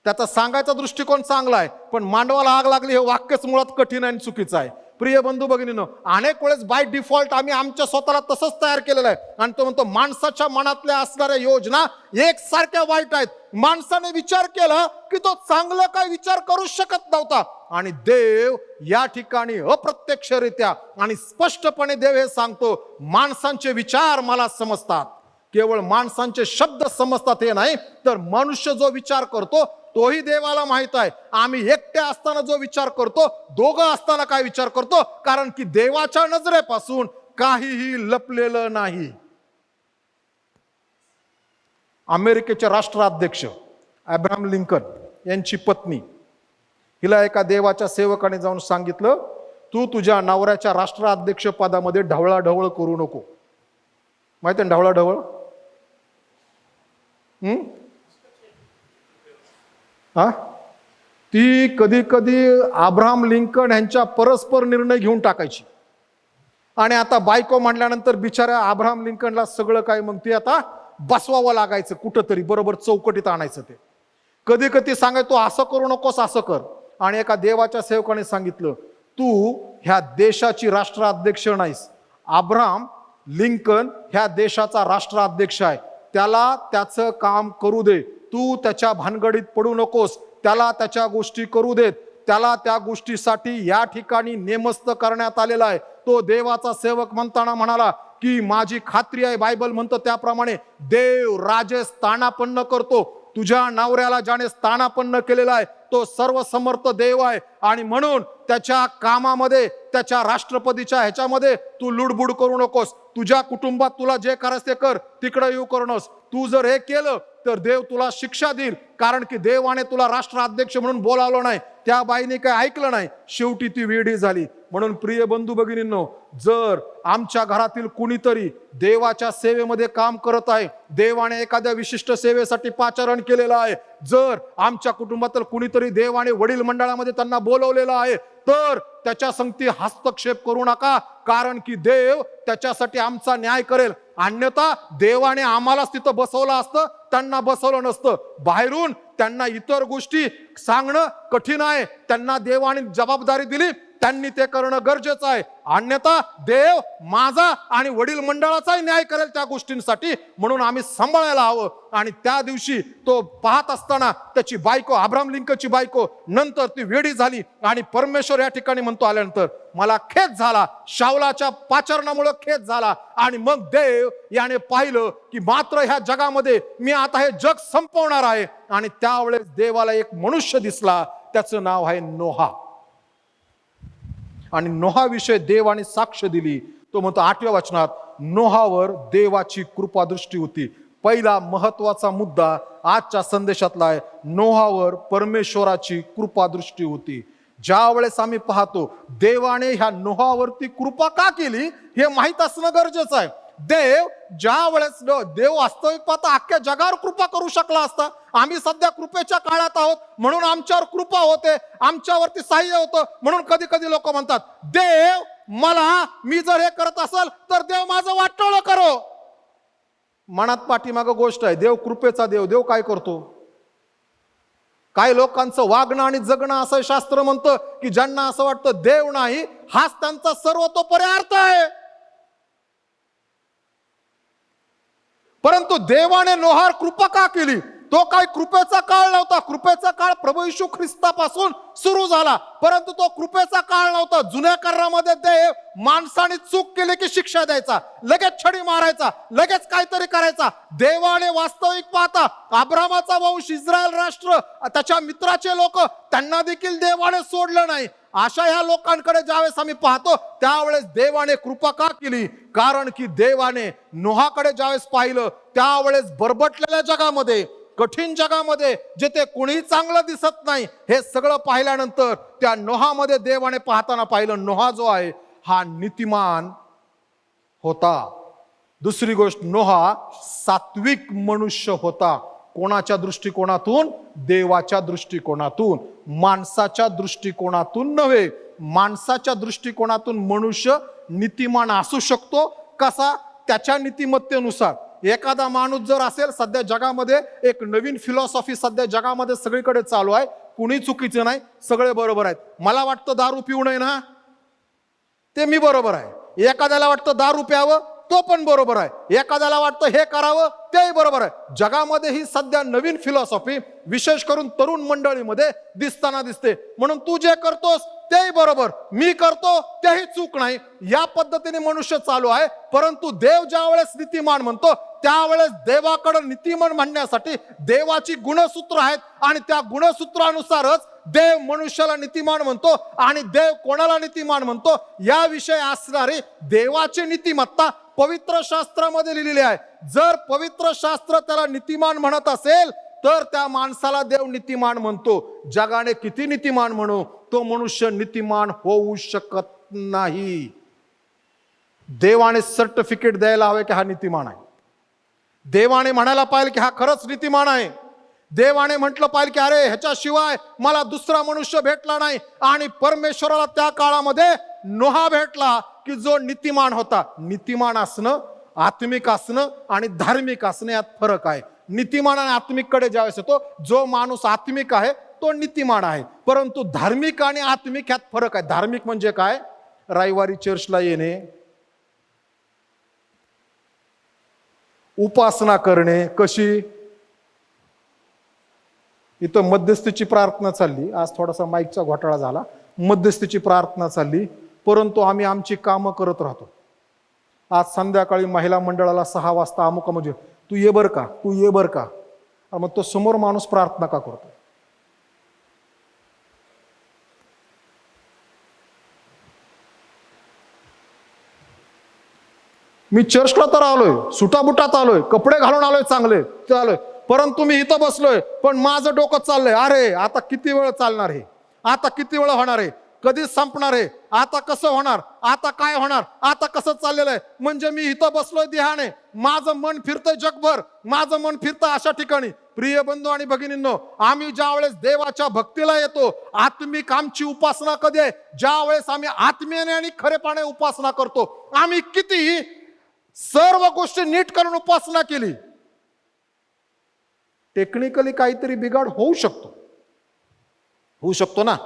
Speaker 1: त्याचा सांगायचा दृष्टिकोन चांगला आहे, पण मांडवाला आग लागली हे वाक्यच मुळात कठीण आणि चुकीचं आहे. प्रिय बंधू भगिनींनो, अनेक वेळेस बाय डिफॉल्ट आम्ही आमच्या स्वतःला तसंच तयार केलेलं आहे. आणि तो म्हणतो, माणसाच्या मनातल्या असणाऱ्या योजना एकसारख्या वाईट आहेत. माणसाने विचार केला की तो चांगलं काय विचार करू शकत नव्हता. आणि देव या ठिकाणी अप्रत्यक्षरित्या आणि स्पष्टपणे देव हे सांगतो, माणसांचे विचार मला समजतात. केवळ माणसांचे शब्द समजतात हे नाही, तर मनुष्य जो विचार करतो तोही देवाला माहित आहे. आम्ही एकटे असताना जो विचार करतो, दोघं असताना काय विचार करतो, कारण की देवाच्या नजरेपासून काहीही लपलेलं नाही. अमेरिकेचे राष्ट्राध्यक्ष अब्राहम लिंकन यांची पत्नी, हिला एका देवाच्या सेवकाने जाऊन सांगितलं, तू तुझ्या नवऱ्याच्या राष्ट्राध्यक्ष पदामध्ये ढवळाढवळ करू नको. माहिती आहे ढवळाढवळ? हा, ती कधी कधी अब्राहम लिंकन यांच्या परस्पर निर्णय घेऊन टाकायची. आणि आता बायको म्हणल्यानंतर बिचाऱ्या अब्राहम लिंकनला सगळं काय मग ते आता बसवावं लागायचं कुठंतरी, बरोबर चौकटीत आणायचं. ते कधी कधी सांगायचो असं करू नकोस, असं कर. आणि एका देवाच्या सेवकाने सांगितलं, तू ह्या देशाची राष्ट्राध्यक्ष नाहीस, अब्राहम लिंकन ह्या देशाचा राष्ट्राध्यक्ष आहे, त्याला त्याचं काम करू दे, तू त्याच्या भानगडीत पडू नकोस, त्याला त्याच्या गोष्टी करू देत, त्याला त्या गोष्टीसाठी या ठिकाणी नेमस्त करण्यात आलेला आहे. तो देवाचा सेवक म्हणताना म्हणाला की माझी खात्री आहे, बायबल म्हणतं त्याप्रमाणे देव राजे स्थानापन्न करतो. तुझ्या नवऱ्याला ज्याने स्थानापन्न केलेला आहे तो सर्वसमर्थ देव आहे. आणि म्हणून त्याच्या कामामध्ये, त्याच्या राष्ट्रपतीच्या ह्याच्यामध्ये तू लुडबुड करू नकोस. तुझ्या कुटुंबात तुला जे करायचं ते कर, तिकडे येऊ करू नकोस. तू जर हे केलं तर देव तुला शिक्षा देईल, कारण की देवाने तुला राष्ट्राध्यक्ष म्हणून बोलावलं नाही. त्या बाईने काय ऐकलं नाही, शेवटी ती वेडी झाली. म्हणून प्रिय बंधू भगिनींनो, जर आमच्या घरातील कुणीतरी देवाच्या सेवेमध्ये काम करत आहे, देवाने एखाद्या विशिष्ट सेवेसाठी पाचारण केलेलं आहे, जर आमच्या कुटुंबातील कुणीतरी देवाने वडील मंडळामध्ये त्यांना बोलवलेलं आहे, तर त्याच्या संगती हस्तक्षेप करू नका, कारण की देव त्याच्यासाठी आमचा न्याय करेल. अन्यथा देवाने आम्हालाच तिथं बसवलं असतं, त्यांना बसवलं नसतं. बाहेरून त्यांना इतर गोष्टी सांगणं कठीण आहे, त्यांना देवाने जबाबदारी दिली, त्यांनी ते करणं गरजेचं आहे. अन्यथा देव माझा आणि वडील मंडळाचाही न्याय करेल त्या गोष्टींसाठी. म्हणून आम्ही सांभाळायला हवं. आणि त्या दिवशी तो पाहत असताना त्याची बायको, अब्राहम लिंकनची बायको, नंतर ती वेडी झाली. आणि परमेश्वर या ठिकाणी म्हणतो आल्यानंतर, मला खेद झाला, शाऊलाच्या पाचारणामुळे खेद झाला. आणि मग देव याने पाहिलं की मात्र ह्या जगामध्ये मी आता हे जग संपवणार आहे. आणि त्यावेळेस देवाला एक मनुष्य दिसला, त्याचं नाव आहे नोहा. आणि नोहाविषयी देवाने साक्ष दिली. तो म्हणतो 8व्या वचनात, नोहावर देवाची कृपादृष्टी होती. पहिला महत्वाचा मुद्दा आजच्या संदेशातला आहे, नोहावर परमेश्वराची कृपादृष्टी होती. ज्या वेळेस आम्ही पाहतो देवाने ह्या नोहावरती कृपा का केली हे माहीत असणं गरजेचं आहे. देव ज्या वेळेस देव वास्तविक पाहता अख्ख्या जगावर कृपा करू शकला असता. आम्ही सध्या कृपेच्या काळात आहोत म्हणून आमच्यावर कृपा होते, आमच्यावरती सहाय्य होतं. म्हणून कधी कधी लोक म्हणतात, देव मला, मी जर हे करत असेल तर देव माझं वाटोळं करो. मनात पाठीमागं गोष्ट आहे, देव कृपेचा देव. देव काय करतो? काही लोकांचं वागणं आणि जगणं असं शास्त्र म्हणतं की ज्यांना असं वाटतं देव नाही, हाच त्यांचा सर्वतोपरी अर्थ आहे. परंतु देवाने नोहावर कृपा का केली? तो काय कृपेचा काळ नव्हता. कृपेचा काळ प्रभू येशू ख्रिस्तापासून सुरू झाला, परंतु तो कृपेचा काळ नव्हता. जुन्या करारामध्ये देव माणसाने चूक केली की शिक्षा द्यायचा, लगेच छडी मारायचा, लगेच काहीतरी करायचा. देवाने वास्तविक पाहता अब्रामाचा वंश, इस्रायल राष्ट्र, त्याच्या मित्राचे लोक, त्यांना देखील देवाने सोडलं नाही. अशा ह्या लोकांकडे ज्यावेळेस आम्ही पाहतो त्यावेळेस देवाने कृपा का केली? कारण की देवाने नोहाकडे ज्यावेळेस पाहिलं त्यावेळेस बरबटलेल्या जगामध्ये, कठीण जगामध्ये, जिथे कोणीही चांगलं दिसत नाही, हे सगळं पाहिल्यानंतर त्या नोहामध्ये देवाने पाहताना पाहिलं, नोहा जो आहे हा नीतिमान होता. दुसरी गोष्ट, नोहा सात्विक मनुष्य होता. कोणाच्या दृष्टिकोनातून? देवाच्या दृष्टिकोनातून, माणसाच्या दृष्टिकोनातून नव्हे. माणसाच्या दृष्टिकोनातून मनुष्य नीतिमान असू शकतो. कसा? त्याच्या नीतिमत्तेनुसार. एखादा माणूस जर असेल, सध्या जगामध्ये एक नवीन फिलॉसॉफी सध्या जगामध्ये सगळीकडे चालू आहे, कुणी चुकीचं नाही, सगळे बरोबर आहेत. मला वाटतं दारू पिऊ नये ना, ते मी बरोबर आहे. एखाद्याला वाटतं दारू प्यावं, तो पण बरोबर आहे. एखाद्याला वाटतं हे करावं, तेही बरोबर आहे. जगामध्ये ही सध्या नवीन फिलॉसॉफी विशेष करून तरुण मंडळीमध्ये दिसताना दिसते. म्हणून तू जे करतोस तेही बरोबर, मी करतो तेही चूक नाही, या पद्धतीने मनुष्य चालू आहे. परंतु देव ज्या वेळेस नीतिमान म्हणतो त्यावेळेस देवाकडे नीतिमान म्हणण्यासाठी देवाची गुणसूत्र आहेत आणि त्या गुणसूत्रानुसारच देव मनुष्याला नीतिमान म्हणतो. आणि देव कोणाला नीतिमान म्हणतो याविषयी असणारी देवाची नीतिमत्ता पवित्र शास्त्रामध्ये लिहिलेली आहे. जर पवित्र शास्त्र त्याला नीतिमान म्हणत असेल तर त्या माणसाला देव नीतिमान म्हणतो. जगाने किती नीतिमान म्हणू, तो मनुष्य नीतिमान होऊ शकत नाही. देवाने सर्टिफिकेट द्यायला हवे की हा नीतिमान आहे. देवाने म्हणायला पाहिजे की हा खरंच नीतिमान आहे. देवाने म्हटलं पाहिजे की अरे ह्याच्याशिवाय मला दुसरा मनुष्य भेटला नाही. आणि परमेश्वराला त्या काळामध्ये नोहा भेटला की जो नीतिमान होता. नीतिमान असणं, आत्मिक असणं आणि धार्मिक असणं यात फरक आहे. नीतिमान आणि आत्मिककडे ज्यावेळेस येतो, जो माणूस आत्मिक आहे तो नीतिमान आहे. परंतु धार्मिक आणि आत्मिक यात फरक आहे. धार्मिक म्हणजे काय? रविवारी चर्चला येणे, उपासना करणे. कशी? इथं मध्यस्थीची प्रार्थना चालली. आज थोडासा माईकचा घोटाळा झाला. मध्यस्थीची प्रार्थना चालली, परंतु आम्ही आमची कामं करत राहतो. आज संध्याकाळी महिला मंडळाला 6 वाजता अमुक म्हणजे तू ये बर का, तू ये बर का. मग तो समोर माणूस प्रार्थना का करतो? मी चर्चला तर आलोय, सुटाबुटात आलोय, कपडे घालून आलोय, चांगले आलोय, परंतु मी इथं बसलोय पण माझं डोकं चाललंय, अरे आता किती वेळ चालणार हे, आता किती वेळ होणार आहे, कधी संपणार आहे, आता कसं होणार, आता काय होणार, आता कसं चाललेलं आहे. म्हणजे मी इथं बसलोय ध्याने, माझं मन फिरतंय जगभर, माझं मन फिरतंय अशा ठिकाणी. प्रिय बंधू आणि भगिनींनो, आम्ही ज्या वेळेस देवाच्या भक्तीला येतो, आत्मिक आमची उपासना कधी आहे? ज्या वेळेस आम्ही आत्म्याने आणि खरेपणाने उपासना करतो. आम्ही कितीही सर्व गोष्टी नीट करून उपासना केली, टेक्निकली काहीतरी बिघाड होऊ शकतो, होऊ शकतो ना.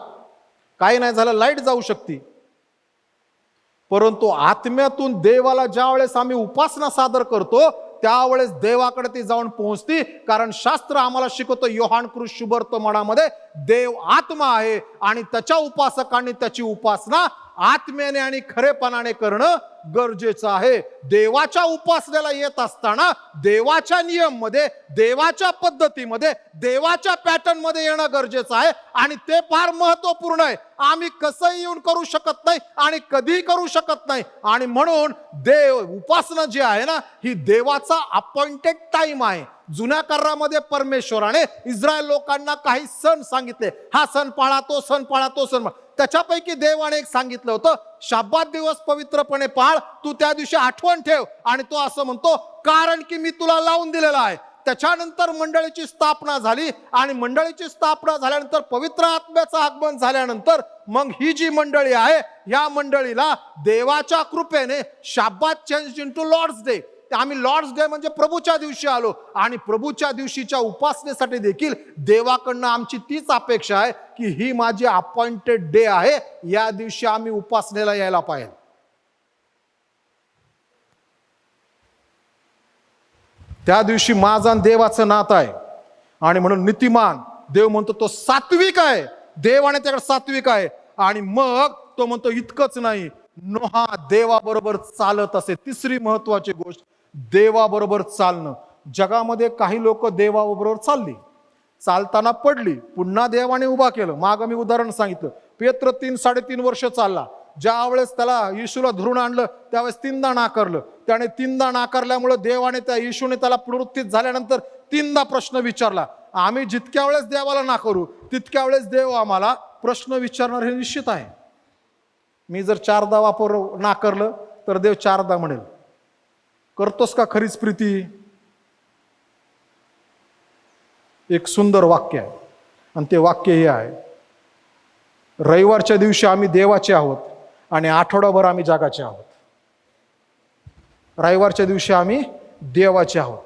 Speaker 1: काही नाही झालं, लाईट जाऊ शकते, परंतु आत्म्यातून देवाला ज्या वेळेस आम्ही उपासना सादर करतो त्यावेळेस देवाकडे ती जाऊन पोहोचती. कारण शास्त्र आम्हाला शिकवतं, योहान कृष शुभवर्तमानामध्ये देव आत्मा आहे आणि त्याच्या उपासकांनी त्याची उपासना आत्म्याने आणि खरेपणाने करणं गरजेचं आहे. देवाच्या उपासनेला येत असताना देवाच्या नियम मध्ये, देवाच्या पद्धतीमध्ये, देवाच्या पॅटर्न मध्ये येणं गरजेचं आहे आणि ते फार महत्वपूर्ण आहे. आम्ही कसंही येऊन करू शकत नाही आणि कधीही करू शकत नाही. आणि म्हणून देव उपासना जी आहे ना, ही देवाचा अपॉइंटेड टाइम आहे. जुन्या करारामध्ये परमेश्वराने इस्रायल लोकांना काही सण सांगितले, हा सण पाळा, तो सण पाळा, तो सण पाळा. त्याच्यापैकी देवाने एक सांगितलं होतं, शाब्बात दिवस पवित्रपणे पाळ, तू त्या दिवशी आठवण ठेव. आणि तो असं म्हणतो, कारण की मी तुला लावून दिलेला आहे. त्याच्यानंतर मंडळीची स्थापना झाली आणि मंडळीची स्थापना झाल्यानंतर पवित्र आत्म्याचं आगमन झाल्यानंतर मग ही जी मंडळी आहे, या मंडळीला देवाच्या कृपेने शाब्बात चेंज इंटू लॉर्ड्स डे. आम्ही लॉर्ड्स डे म्हणजे प्रभूच्या दिवशी आलो आणि प्रभूच्या दिवशीच्या उपासनेसाठी देखील देवाकडनं आमची तीच अपेक्षा आहे की ही माझी अपॉइंटेड डे आहे, या दिवशी आम्ही उपासनेला यायला पाहिजे. त्या दिवशी माझा आणि देवाचं नातं आहे. आणि म्हणून नीतिमान देव म्हणतो तो सात्विक आहे, देव आणि त्याकडे सात्विक आहे. आणि मग तो म्हणतो इतकंच नाही, नोहा देवाबरोबर चालत असे. तिसरी महत्वाची गोष्ट, देवाबरोबर चालणं. जगामध्ये काही लोक देवाबरोबर चालली, चालताना पडली, पुन्हा देवाने उभा केलं. मागं मी उदाहरण सांगितलं, पेत्र 3-3.5 वर्ष चालला. ज्या वेळेस त्याला येशूला धरून आणलं त्यावेळेस 3दा नाकारलं. त्याने 3दा नाकारल्यामुळे देवाने त्या येशूने त्याला पुनरुत्थित झाल्यानंतर 3दा प्रश्न विचारला. आम्ही जितक्या वेळेस देवाला नाकारू तितक्या वेळेस देव आम्हाला प्रश्न विचारणार हे निश्चित आहे. मी जर 4दा नाकारलं तर देव 4दा म्हणेल, करतोस का खरीच प्रीती? एक सुंदर वाक्य आहे आणि ते वाक्य हे आहे, रविवारच्या दिवशी आम्ही देवाचे आहोत आणि आठवडाभर आम्ही जगाचे आहोत. रविवारच्या दिवशी आम्ही देवाचे आहोत.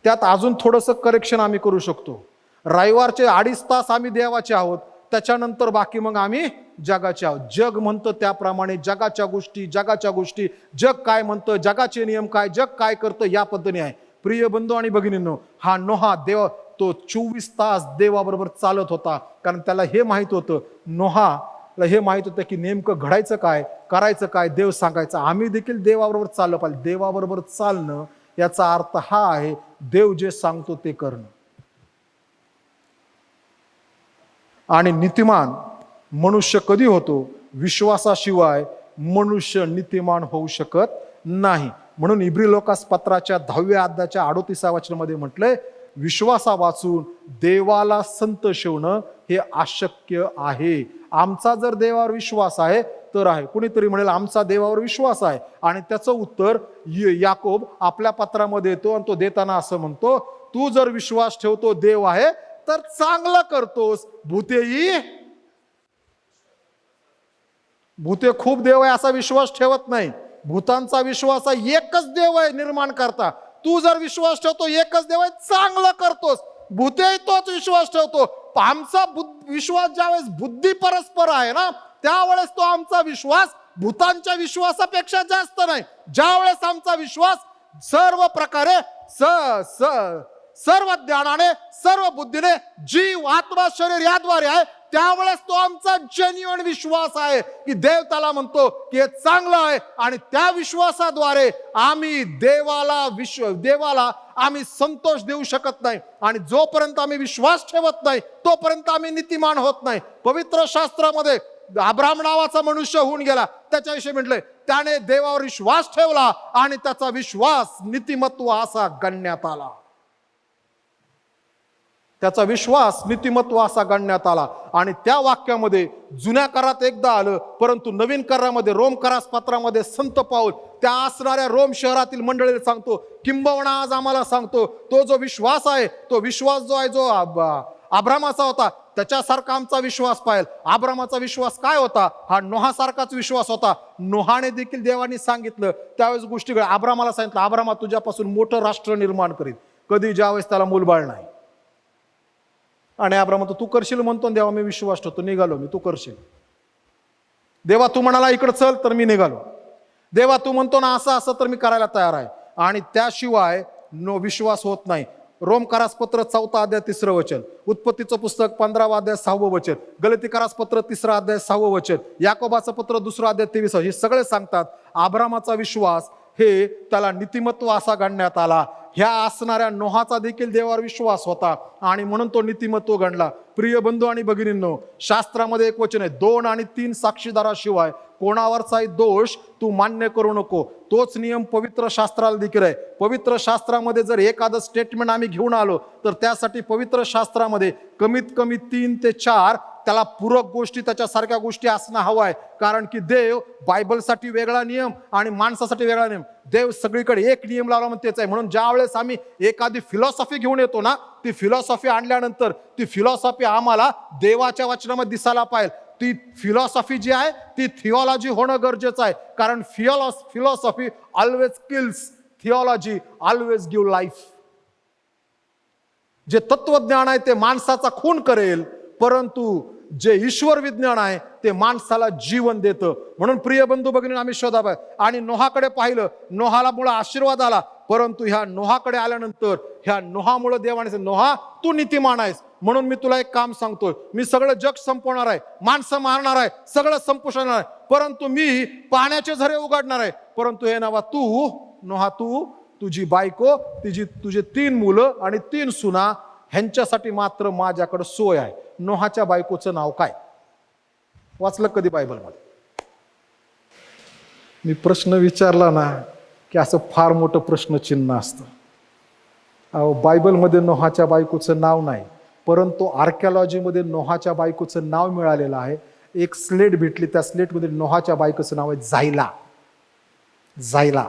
Speaker 1: त्यात अजून थोडंसं करेक्शन आम्ही करू शकतो. रविवारचे 2.5 तास आम्ही देवाचे आहोत, त्याच्यानंतर बाकी मग आम्ही जगाचे आहोत. जग म्हणतं त्याप्रमाणे जगाच्या गोष्टी, जग काय म्हणतं, जगाचे नियम काय, जग काय करतं, या पद्धतीने आहे. प्रिय बंधू आणि भगिनींनो, हा नोहा देव तो 24 तास देवाबरोबर चालत होता. कारण त्याला हे माहित होतं, नोहाला हे माहित होतं की नेमकं घडायचं काय, करायचं काय, देव सांगायचं. आम्ही देखील देवाबरोबर चाललं पाहिजे. देवाबरोबर चालणं याचा अर्थ हा आहे, देव जे सांगतो ते करणं. आणि नीतिमान मनुष्य कधी होतो? विश्वासाशिवाय मनुष्य नीतिमान होऊ शकत नाही. म्हणून इब्री लोकास पत्राच्या 10व्या अध्यायाच्या 38व्या वचनामध्ये म्हटलंय, विश्वासा वाचून देवाला संतोषवणं हे अशक्य आहे. आमचा जर देवावर विश्वास आहे तर आहे. कुणीतरी म्हणेल आमचा देवावर विश्वास आहे, आणि त्याचं उत्तर याकोब आपल्या पत्रामध्ये येतो आणि तो देताना असं म्हणतो, तू जर विश्वास ठेवतो देव आहे तर चांगलं करतोस, भूते खूप देव आहे असा विश्वास ठेवत नाही. भूतांचा विश्वास आहे एकच देव आहे निर्माण करता. तू जर विश्वास ठेवतो एकच देव आहे, चांगलं करतोस. भूते तोच विश्वास ठेवतो. आमचा विश्वास ज्यावेळेस बुद्धी परस्पर आहे ना, त्यावेळेस तो आमचा विश्वास भूतांच्या विश्वासापेक्षा जास्त नाही. ज्या वेळेस आमचा विश्वास सर्व प्रकारे सर्व ज्ञानाने सर्व बुद्धीने जीव आत्मा शरीर याद्वारे आहे, त्यावेळेस तो आमचा जेन्युइन विश्वास आहे की देव त्याला म्हणतो की हे चांगलं आहे. आणि त्या विश्वासाद्वारे आम्ही देवाला आम्ही संतोष देऊ शकत नाही. आणि जोपर्यंत आम्ही विश्वास ठेवत नाही तोपर्यंत आम्ही नीतिमान होत नाही. पवित्र शास्त्रामध्ये अब्राम नावाचा मनुष्य होऊन गेला, त्याच्याविषयी म्हटलंय त्याने देवावर विश्वास ठेवला आणि त्याचा विश्वास नीतिमत्व असा गणण्यात आला. त्याचा विश्वास नीतिमत्व असा गणण्यात आला. आणि त्या वाक्यामध्ये जुन्या करारात एकदा आलं, परंतु नवीन करारामध्ये रोम करास पत्रामध्ये संत पाऊल त्या असणाऱ्या रोम शहरातील मंडळीला सांगतो, किंबहुना आज आम्हाला सांगतो, तो जो विश्वास आहे, तो विश्वास जो आहे जो अब्रामाचा होता त्याच्यासारखा आमचा विश्वास पाहिजे. अब्रामाचा विश्वास काय होता? हा नोहासारखाच विश्वास होता. नोहाने देखील देवाने सांगितलं त्यावेळेस गोष्टी अब्रामाला सांगितलं, अब्रामा तुझ्यापासून मोठं राष्ट्र निर्माण करीत. कधी ज्यावेळेस त्याला मूलबाळ नाही. आणि अब्राम तू करशील म्हणतो, देवा मी विश्वास ठेवतो, निघालो मी, तू करशील. देवा तू म्हणाला इकडं चल तर मी निघालो. देवा तू म्हणतो ना असं असं तर मी करायला तयार आहे. आणि त्याशिवाय विश्वास होत नाही. रोम करासपत्र 4 अध्याय 3 वचन, उत्पत्तीचं पुस्तक 15 अध्याय 6 वचन, गलती करासपत्र 3 अध्याय 6 वचन, याकोबाचं पत्र 2 अध्याय 23, हे सगळे सांगतात अब्रामाचा विश्वास हे त्याला नीतिमत्व असा गणण्यात आला. ह्या असणाऱ्या नोहाचा देखील देवावर विश्वास होता आणि म्हणून तो नीतिमत्व गणला. प्रिय बंधू आणि भगिनींनो, शास्त्रामध्ये एक वचन आहे, 2 आणि 3 साक्षीदाराशिवाय कोणावरचाही दोष तू मान्य करू नको. तोच नियम पवित्र शास्त्राला देखील आहे. पवित्र शास्त्रामध्ये जर एखादं स्टेटमेंट आम्ही घेऊन आलो तर त्यासाठी पवित्र शास्त्रामध्ये कमीत कमी 3 ते 4 त्याला पूरक गोष्टी, त्याच्यासारख्या गोष्टी असणं हवं आहे. कारण की देव बायबलसाठी वेगळा नियम आणि माणसासाठी वेगळा नियम, देव सगळीकडे एक नियम लावला म्हणून तेच आहे. म्हणून ज्या वेळेस आम्ही एखादी फिलॉसॉफी घेऊन येतो ना, ती फिलॉसॉफी आणल्यानंतर ती फिलॉसॉफी आम्हाला देवाच्या वचनामध्ये दिसायला पाहिजे. ती फिलॉसॉफी जी आहे ती थिओलॉजी होणं गरजेचं आहे. कारण philosophy always kills, theology always give life. जे तत्वज्ञान आहे ते माणसाचा खून करेल, परंतु जे ईश्वर विज्ञान आहे ते माणसाला जीवन देतं. म्हणून प्रिय बंधू भगिनी आम्ही शोधावे. आणि नोहाकडे पाहिलं, नोहाला मुळे आशीर्वाद आला, परंतु ह्या नोहाकडे आल्यानंतर ह्या नोहामुळे देवाने नोहा तू नीतिमान आहेस, म्हणून मी तुला एक काम सांगतोय, मी सगळं जग संपवणार आहे, माणसं मारणार आहे, सगळं संपुष्टार आहे, परंतु मी पाण्याचे झरे उघडणार आहे. परंतु हे नावा तू नोहा, तू तुझी बायको, तुझे 3 मुलं आणि 3 सुना, ह्यांच्यासाठी मात्र माझ्याकडे सोय आहे. नोहाच्या बायकोचं नाव काय? वाचलं कधी बायबलमध्ये? मी प्रश्न विचारला ना की असं फार मोठं प्रश्नचिन्ह असतं. अहो, बायबलमध्ये नोहाच्या बायकोचं नाव नाही, परंतु आर्किओलॉजीमध्ये नोहाच्या बायकोचं नाव मिळालेलं आहे. एक स्लेट भेटली, त्या स्लेटमध्ये नोहाच्या बायकोचं नाव आहे जायला. जायला.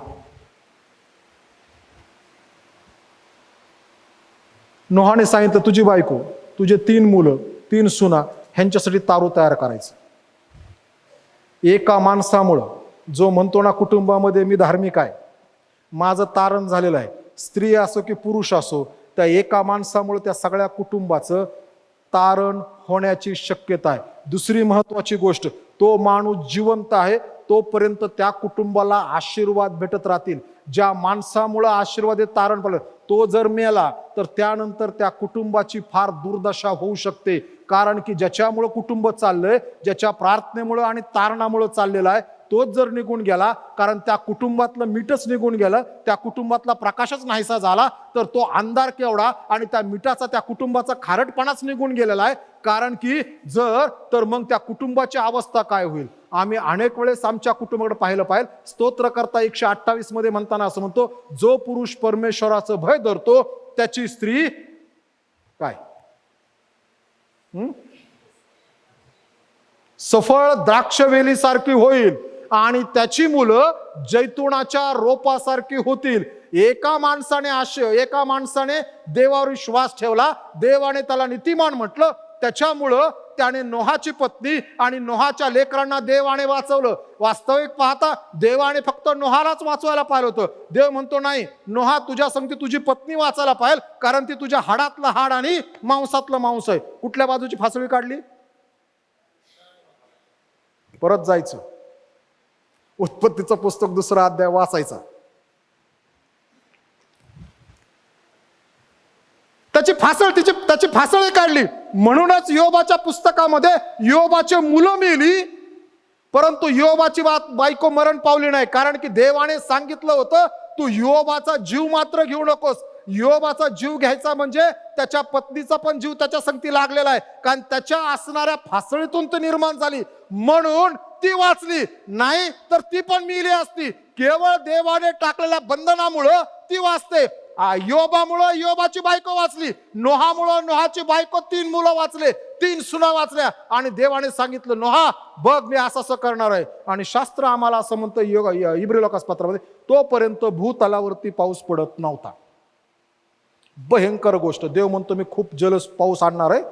Speaker 1: नोहाने सांगितलं तुझी बायको, तुझे 3 मुलं 3 सुना, ह्यांच्यासाठी तारू तयार करायचं. एका माणसामुळं, जो म्हणतो ना कुटुंबामध्ये मी धार्मिक आहे, माझं तारण झालेलं आहे, स्त्री असो की पुरुष असो, त्या एका माणसामुळे त्या सगळ्या कुटुंबाचं तारण होण्याची शक्यता आहे. दुसरी महत्वाची गोष्ट, तो माणूस जिवंत आहे तोपर्यंत त्या कुटुंबाला आशीर्वाद भेटत राहतील. ज्या माणसामुळे आशीर्वाद तारण पडलं, तो जर मेला तर त्यानंतर त्या कुटुंबाची फार दुर्दशा होऊ शकते. कारण की ज्याच्यामुळं कुटुंब चाललंय, ज्याच्या प्रार्थनेमुळं आणि तारणामुळं चाललेलं आहे, तोच जर निघून गेला, कारण त्या कुटुंबातलं मीठच निघून गेलं, त्या कुटुंबातला प्रकाशच नाहीसा झाला, तर तो अंधार केवढा आणि त्या मिठाचा त्या कुटुंबाचा खारटपणाच निघून गेलेला आहे. कारण की जर तर मग त्या कुटुंबाची अवस्था काय होईल? आम्ही अनेक वेळेस आमच्या कुटुंबाकडे पाहिलं पाहिजे. स्तोत्रकर्ता 128 मध्ये म्हणताना असं म्हणतो, जो पुरुष परमेश्वराचं भय धरतो त्याची स्त्री काय? सफळ द्राक्षवेलीसारखी होईल आणि त्याची मुलं जैतुनाच्या रोपासारखी होतील. एका माणसाने देवावर विश्वास ठेवला, देवाने त्याला नीतिमान म्हटलं, त्याच्यामुळं त्याने नोहाची पत्नी आणि नोहाच्या लेकरांना देवाने वाचवलं. वास्तविक पाहता देवाने फक्त नोहालाच वाचवायला पाहिलं होतं. देव म्हणतो नाही, नोहा तुझ्या संगती तुझी पत्नी वाचायला पाहिजे, कारण ती तुझ्या हाडातलं हाड आणि मांसातलं मांस आहे. कुठल्या बाजूची फासळी काढली? परत जायचं, उत्पत्तीचं पुस्तक 2 अध्याय वाचायचा. त्याची फासळी काढली. म्हणूनच योबाच्या पुस्तकामध्ये योबाची मुलं मेली, परंतु योबाची बायको मरण पावली नाही. कारण की देवाने सांगितलं होतं, तू योबाचा जीव मात्र घेऊ नकोस. योबाचा जीव घ्यायचा म्हणजे त्याच्या पत्नीचा पण जीव त्याच्या संगती लागलेला आहे, कारण त्याच्या असणाऱ्या फासळीतून ती निर्माण झाली, म्हणून ती वाचली. नाही तर ती पण मेली असती. केवळ देवाने टाकलेल्या बंधनामुळं ती वाचते. योबामुळं योबाची बायको वाचली, नोहामुळं नोहाची बायको, 3 मुलं वाचले, 3 सुना वाचल्या. आणि देवाने सांगितलं, नोहा बघ मी असं करणार आहे. आणि शास्त्र आम्हाला असं म्हणतं इब्री लोकासपत्रामध्ये, तोपर्यंत भूतलावरती पाऊस पडत नव्हता. भयंकर गोष्ट. देव म्हणतो मी खूप जलद पाऊस आणणार आहे,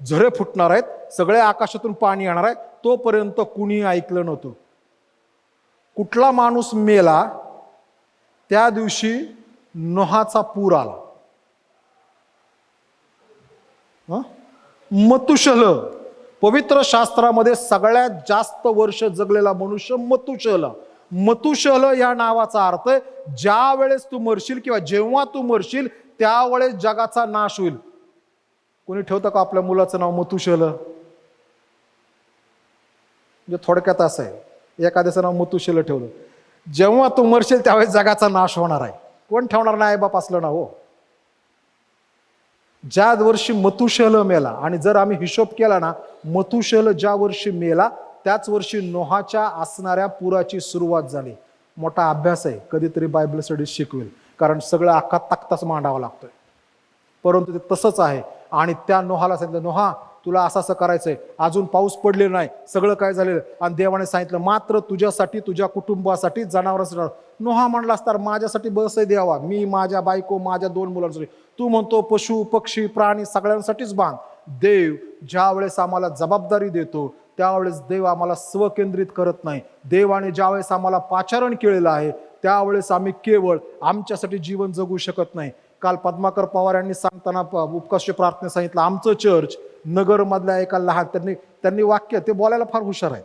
Speaker 1: झरे फुटणार आहेत, सगळ्या आकाशातून पाणी येणार आहे. तोपर्यंत कुणी ऐकलं नव्हतं. कुठला माणूस मेला त्या दिवशी नोहाचा पूर आला. मतुशल, पवित्र शास्त्रामध्ये सगळ्यात जास्त वर्ष जगलेला मनुष्य मतुशल. मतुशल या नावाचा अर्थ आहे, ज्या वेळेस तू मरशील किंवा जेव्हा तू मरशील त्यावेळेस जगाचा नाश होईल. कोणी ठेवतं का आपल्या मुलाचं नाव मतुशल? म्हणजे थोडक्यात असं आहे, एखाद्याचं नाव मतुशल ठेवलं, जेव्हा तू मरशील त्यावेळेस जगाचा नाश होणार आहे. कोण ठेवणार नाही बाप असलं ना हो. ज्या वर्षी मतुशल मेला, आणि जर आम्ही हिशोब केला ना, मतुशल ज्या वर्षी मेला त्याच वर्षी नोहाच्या असणाऱ्या पुराची सुरुवात झाली. मोठा अभ्यास आहे, कधीतरी बायबल स्टडी शिकवेल, कारण सगळं अख्खा तक्ताच मांडावा लागतोय. परंतु ते तसंच आहे. आणि त्या नोहाला सांगितलं, नोहा तुला असं करायचंय, अजून पाऊस पडलेला नाही, सगळं काय झालेलं. आणि देवाने सांगितलं मात्र तुझ्यासाठी, तुझ्या कुटुंबासाठी, जनावरांसाठी. नोहा म्हणला असता माझ्यासाठी बस आहे द्यावा, मी, माझ्या बायको, माझ्या 2 मुलांसाठी. तू म्हणतो पशु पक्षी प्राणी सगळ्यांसाठीच बांध. देव ज्या वेळेस आम्हाला जबाबदारी देतो त्यावेळेस देव आम्हाला स्वकेंद्रित करत नाही. देवाने ज्यावेळेस आम्हाला पाचारण केलेलं आहे त्यावेळेस आम्ही केवळ आमच्यासाठी जीवन जगू शकत नाही. काल पद्माकर पवार यांनी सांगताना उपकाश प्रार्थने सांगितलं, आमचं चर्च नगर मधल्या एका लहान, त्यांनी वाक्य ते बोलायला फार हुशार आहेत.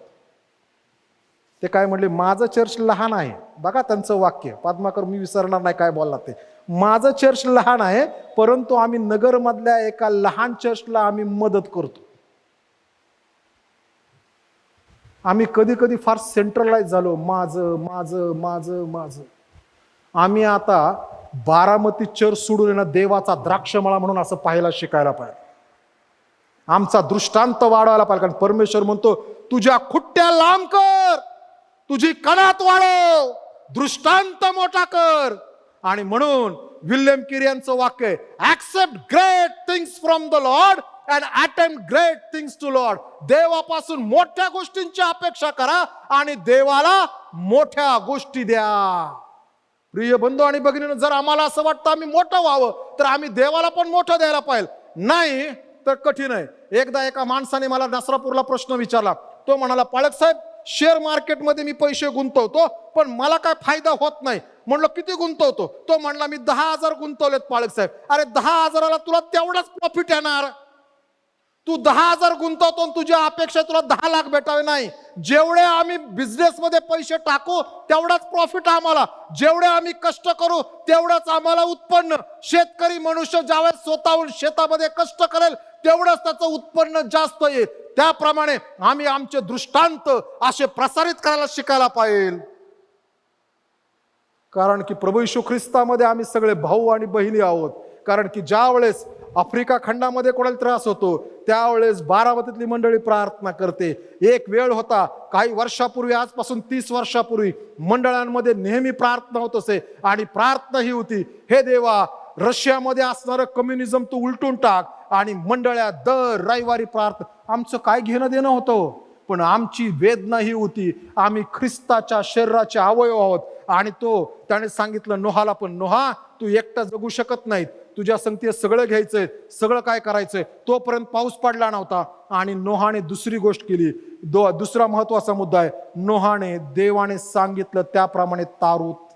Speaker 1: ते काय म्हणले, माझं चर्च लहान आहे. बघा त्यांचं वाक्य, पद्माकर मी विसरणार नाही काय बोलला ते. माझं चर्च लहान आहे, परंतु आम्ही नगर मधल्या एका लहान चर्चला आम्ही मदत करतो. आम्ही कधी कधी फार सेंट्रलाइज झालो, माझं माझं माझं माझं. आम्ही आता बारामती चर्च सोडून येणं देवाचा द्राक्षमळा म्हणून असं पाहायला शिकायला पाहिजे. आमचा दृष्टांत वाढवायला पाहिजे, कारण परमेश्वर म्हणतो तुझ्या खुट्ट्या लांब कर, तुझी कणात वाढव, दृष्टांत मोठा कर. आणि म्हणून विल्यम किरी यांचं वाक्य आहे, accept great things from the lord and attempt great things to lord. देवापासून मोठ्या गोष्टींची अपेक्षा करा आणि देवाला मोठ्या गोष्टी द्या. प्रिय बंधू आणि भगिनींनो, जर आम्हाला असं वाटतं आम्ही मोठं व्हावं तर आम्ही देवाला पण मोठं द्यायला पाहिजे, नाही तर कठीण आहे. एकदा एका माणसाने मला नसरापूरला प्रश्न विचारला. तो म्हणाला, पाळक साहेब शेअर मार्केटमध्ये मी पैसे गुंतवतो पण मला काय फायदा होत नाही. म्हणलं किती गुंतवतो? तो म्हणला मी 10,000 गुंतवलेत पाळक साहेब. अरे 10,000ला तुला तेवढाच प्रॉफिट येणार. तू 10,000 गुंतवतो आणि तुझ्या अपेक्षा तुला 10 लाख भेटावे नाही. जेवढे आम्ही बिझनेसमध्ये पैसे टाकू तेवढाच प्रॉफिट आम्हाला, जेवढे आम्ही कष्ट करू तेवढंच आम्हाला उत्पन्न. शेतकरी मनुष्य ज्यावेळेस स्वतःहून शेतामध्ये कष्ट करेल तेवढंच त्याचं उत्पन्न जास्त येईल. त्याप्रमाणे आम्ही आमचे दृष्टांत असे प्रसारित करायला शिकायला पाहिजे. कारण की प्रभू येशू ख्रिस्तामध्ये आम्ही सगळे भाऊ आणि बहिणी आहोत. कारण की ज्या वेळेस आफ्रिका खंडामध्ये कोणाला त्रास होतो त्यावेळेस बारामतीतली मंडळी प्रार्थना करते. एक वेळ होता काही वर्षापूर्वी, आजपासून 30 वर्षापूर्वी मंडळांमध्ये नेहमी प्रार्थना होत असे आणि प्रार्थना ही होती, हे देवा रशियामध्ये असणारं कम्युनिझम तू उलटून टाक आणि मंडळ्या दर रविवारी प्रार्थना. आमचं काय घेणं देणं होतं, पण आमची वेदना ही होती, आम्ही ख्रिस्ताच्या शरीराचे अवयव आहोत. आणि त्याने सांगितलं नोहाला, पण नोहा तू एकटा जगू शकत नाहीत, तुझ्या संगती सगळं घ्यायचंय, सगळं काय करायचंय. तोपर्यंत पाऊस पडला नव्हता. आणि नोहाने दुसरी गोष्ट केली. दुसरा महत्वाचा मुद्दा आहे, नोहाने देवाने सांगितलं त्याप्रमाणे तारूत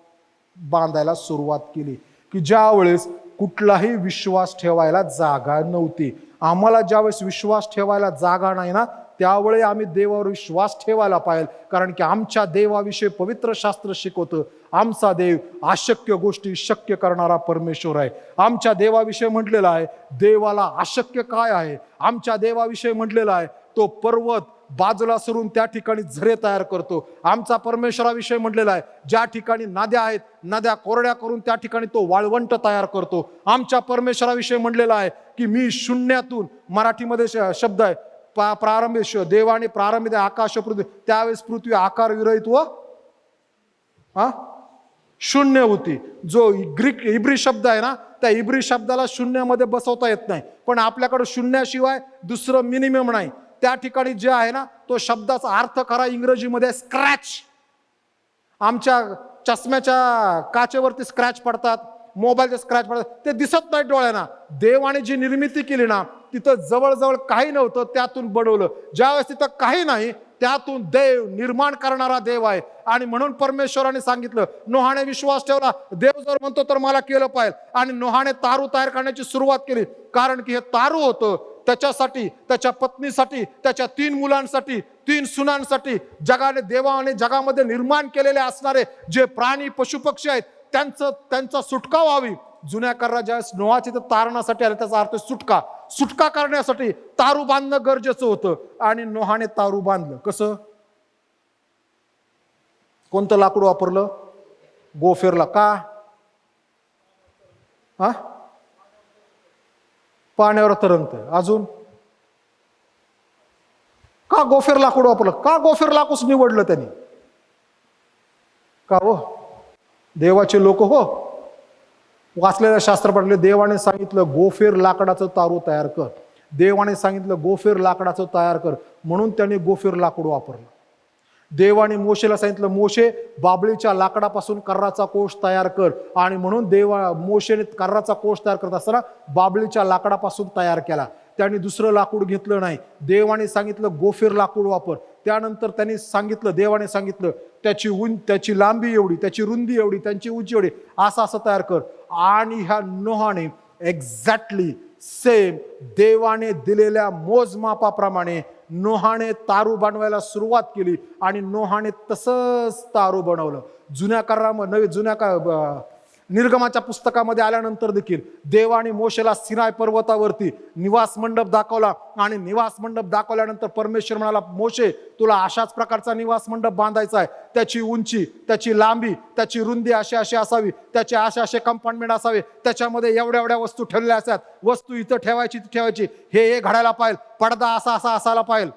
Speaker 1: बांधायला सुरुवात केली. की ज्या वेळेस कुठलाही विश्वास ठेवायला जागा नव्हती. आम्हाला ज्यावेळेस विश्वास ठेवायला जागा नाही ना, त्यावेळी आम्ही देवावर विश्वास ठेवायला पाहिजे. कारण की आमच्या देवाविषयी पवित्र शास्त्र शिकवतं, आमचा देव अशक्य गोष्टी शक्य करणारा परमेश्वर आहे. आमच्या देवाविषयी म्हटलेलं आहे, देवाला अशक्य काय आहे. आमच्या देवाविषयी म्हटलेलं आहे, तो पर्वत बाजूला सरून त्या ठिकाणी झरे तयार करतो. आमचा परमेश्वराविषयी म्हटलेला आहे, ज्या ठिकाणी नद्या आहेत, नद्या कोरड्या करून त्या ठिकाणी तो वाळवंट तयार करतो. आमच्या परमेश्वराविषयी म्हटलेला आहे की मी शून्यातून, मराठीमध्ये शब्द आहे प्रारंभी, देवाने प्रारंभी आकाश पृथ्वी, त्यावेळेस पृथ्वी आकार विरहित व शून्य होती. जो ग्रीक इब्री शब्द आहे ना, त्या इब्री शब्दाला शून्यामध्ये बसवता येत नाही. पण आपल्याकडे शून्याशिवाय दुसरं मिनिमम नाही. त्या ठिकाणी जे आहे ना, तो शब्दाचा अर्थ खरा इंग्रजीमध्ये स्क्रॅच. आमच्या चष्म्याच्या काचेवरती स्क्रॅच पडतात, मोबाईलचे स्क्रॅच पडतात, ते दिसत नाही डोळ्यांना. देवाने जी निर्मिती केली ना, तिथं जवळजवळ काही नव्हतं, त्यातून बनवलं. ज्यावेळेस तिथं काही नाही, त्यातून देव निर्माण करणारा देव आहे. आणि म्हणून परमेश्वराने सांगितलं, नोहाने विश्वास ठेवला, देव जर म्हणतो तर मला केलं पाहिजे. आणि नोहाने तारू तयार करण्याची सुरुवात केली. कारण की हे तारू होतं त्याच्यासाठी, त्याच्या पत्नीसाठी, त्याच्या 3 मुलांसाठी, 3 सुनांसाठी. देवाने जगामध्ये निर्माण केलेले असणारे जे प्राणी पशुपक्षी आहेत त्यांचा सुटका व्हावी. जुन्या करारात ज्यावेळेस नोहाची तर तारणासाठी आले, त्याचा अर्थ सुटका करण्यासाठी तारू बांधणं गरजेचं होतं. आणि नोहाने तारू बांधलं. कसं? कोणतं लाकूड वापरलं? गोफेरला. का? पाण्यावर तरंगत. अजून का गोफेर लाकूड वापरलं? का गोफेर लाकूड निवडलं त्यांनी? का हो? देवाचे लोक हो, वाचलेलं शास्त्र पडले. देवाने सांगितलं गोफेर लाकडाचं तारू तयार कर. देवाने सांगितलं गोफेर लाकडाचं तयार कर, म्हणून त्यांनी गोफेर लाकूड वापरलं. देवाने मोशेला सांगितलं, मोशे बाबळीच्या लाकडापासून कर्राचा कोश तयार कर. आणि म्हणून मोशेने कर्राचा कोश तयार करत असताना बाबळीच्या लाकडापासून तयार केला. त्यांनी दुसरं लाकूड घेतलं नाही. देवाने सांगितलं गोफेर लाकूड वापर. त्यानंतर त्यांनी सांगितलं, देवाने सांगितलं त्याची लांबी एवढी, त्याची रुंदी एवढी, त्यांची उंची एवढी, असं तयार कर. आणि ह्या नोहाने एक्झॅक्टली सेम देवाने दिलेल्या मोजमापाप्रमाणे नोहाने तारू बनवायला सुरुवात केली. आणि नोहाने तसंच तारू बनवलं. निर्गमाच्या पुस्तकामध्ये आल्यानंतर देखील देवाने मोशेला सिनाय पर्वतावरती निवास मंडप दाखवला. आणि निवास मंडप दाखवल्यानंतर परमेश्वर म्हणाला, मोशे तुला अशाच प्रकारचा निवास मंडप बांधायचा आहे. त्याची उंची, त्याची लांबी, त्याची रुंदी अशी असावी, त्याचे असे कंपार्टमेंट असावे, त्याच्यामध्ये एवढ्या वस्तू ठेवलेल्या असतात. वस्तू इथं ठेवायची, हे घडायला पाहिजे, पडदा असा असायला पाहिजे.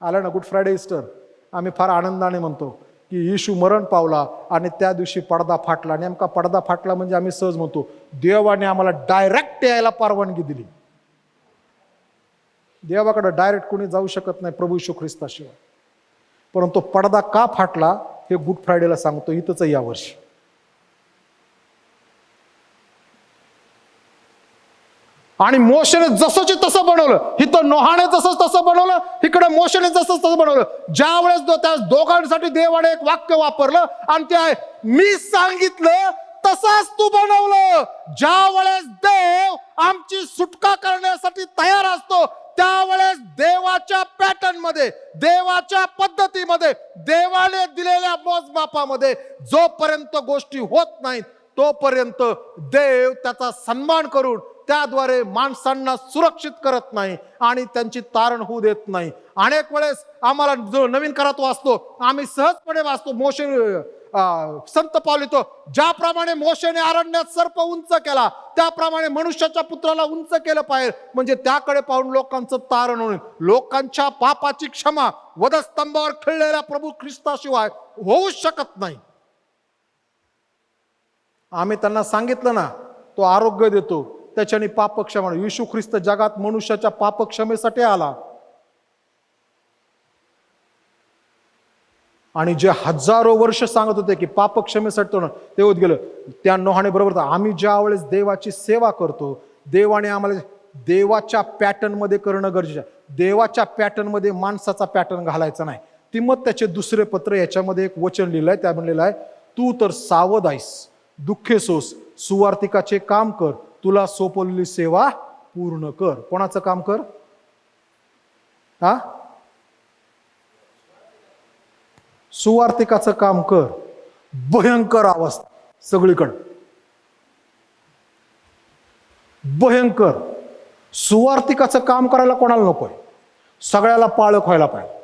Speaker 1: आला ना गुड फ्रायडे ईस्टर. आम्ही फार आनंदाने म्हणतो की येशू मरण पावला आणि त्या दिवशी पडदा फाटला. नेमका पडदा फाटला म्हणजे आम्ही सहज म्हणतो, देवाने आम्हाला डायरेक्ट यायला परवानगी दिली. देवाकडे डायरेक्ट कोणी जाऊ शकत नाही प्रभू येशू ख्रिस्ताशिवाय. परंतु पडदा का फाटला हे गुड फ्रायडेला सांगतो इथंच यावर्षी. आणि मोशेने जसंच तसं बनवलं. इथं नोहाने तसं बनवलं, इकडे मोशेने तसं बनवलं. ज्या वेळेस त्या दोघांसाठी देवाने एक वाक्य वापरलं आणि ते आहे, मी सांगितलं तसाच तू बनवलं. ज्या वेळेस देव आमची सुटका करण्यासाठी तयार असतो, त्यावेळेस देवाच्या पॅटर्न मध्ये, देवाच्या पद्धतीमध्ये, देवाने दिलेल्या मोजमापामध्ये जोपर्यंत गोष्टी होत नाहीत, तोपर्यंत देव त्याचा सन्मान करून त्याद्वारे माणसांना सुरक्षित करत नाही आणि त्यांची तारण होऊ देत नाही. अनेक वेळेस आम्हाला जो नवीन करात वाचतो, आम्ही सहजपणे वाचतो. मोशे संत पाऊल येतो, ज्याप्रमाणे मोशेने अरण्यात सर्प उंच केला, त्याप्रमाणे मनुष्याच्या पुत्राला उंच केलं पाहिजे. म्हणजे त्याकडे पाहून लोकांचं तारण होईल. लोकांच्या पापाची क्षमा वधस्तंभावर खिळलेल्या प्रभू ख्रिस्ताशिवाय होऊ शकत नाही. आम्ही त्यांना सांगितलं ना, तो आरोग्य देतो, त्याच्याने पापक्षमा. येशू ख्रिस्त जगात मनुष्याच्या पापक्षमेसाठी आला आणि जे हजारो वर्ष सांगत होते की पापक्षमेसाठी तो ते होत गेलं. त्या नोहाने बरोबर आम्ही ज्या वेळेस देवाची सेवा करतो, देवाने आम्हाला देवाच्या पॅटर्न मध्ये करणं गरजेचं आहे. देवाच्या पॅटर्न मध्ये माणसाचा पॅटर्न घालायचा नाही. तिमोथेचे दुसरे पत्र याच्यामध्ये एक वचन लिहिलंय, त्या म्हणलेलं आहे, तू तर सावध आहेस, दुःखे सोस, सुवार्तिकाचे काम कर, तुला सोपवलेली सेवा पूर्ण कर. कोणाचं काम कर? हा, सुवार्तिकाचं काम कर. भयंकर अवस्था सगळीकडे, भयंकर. सुवार्तिकाचं काम करायला कोणाला नकोय? सगळ्याला पाळक व्हायला पाहिजे.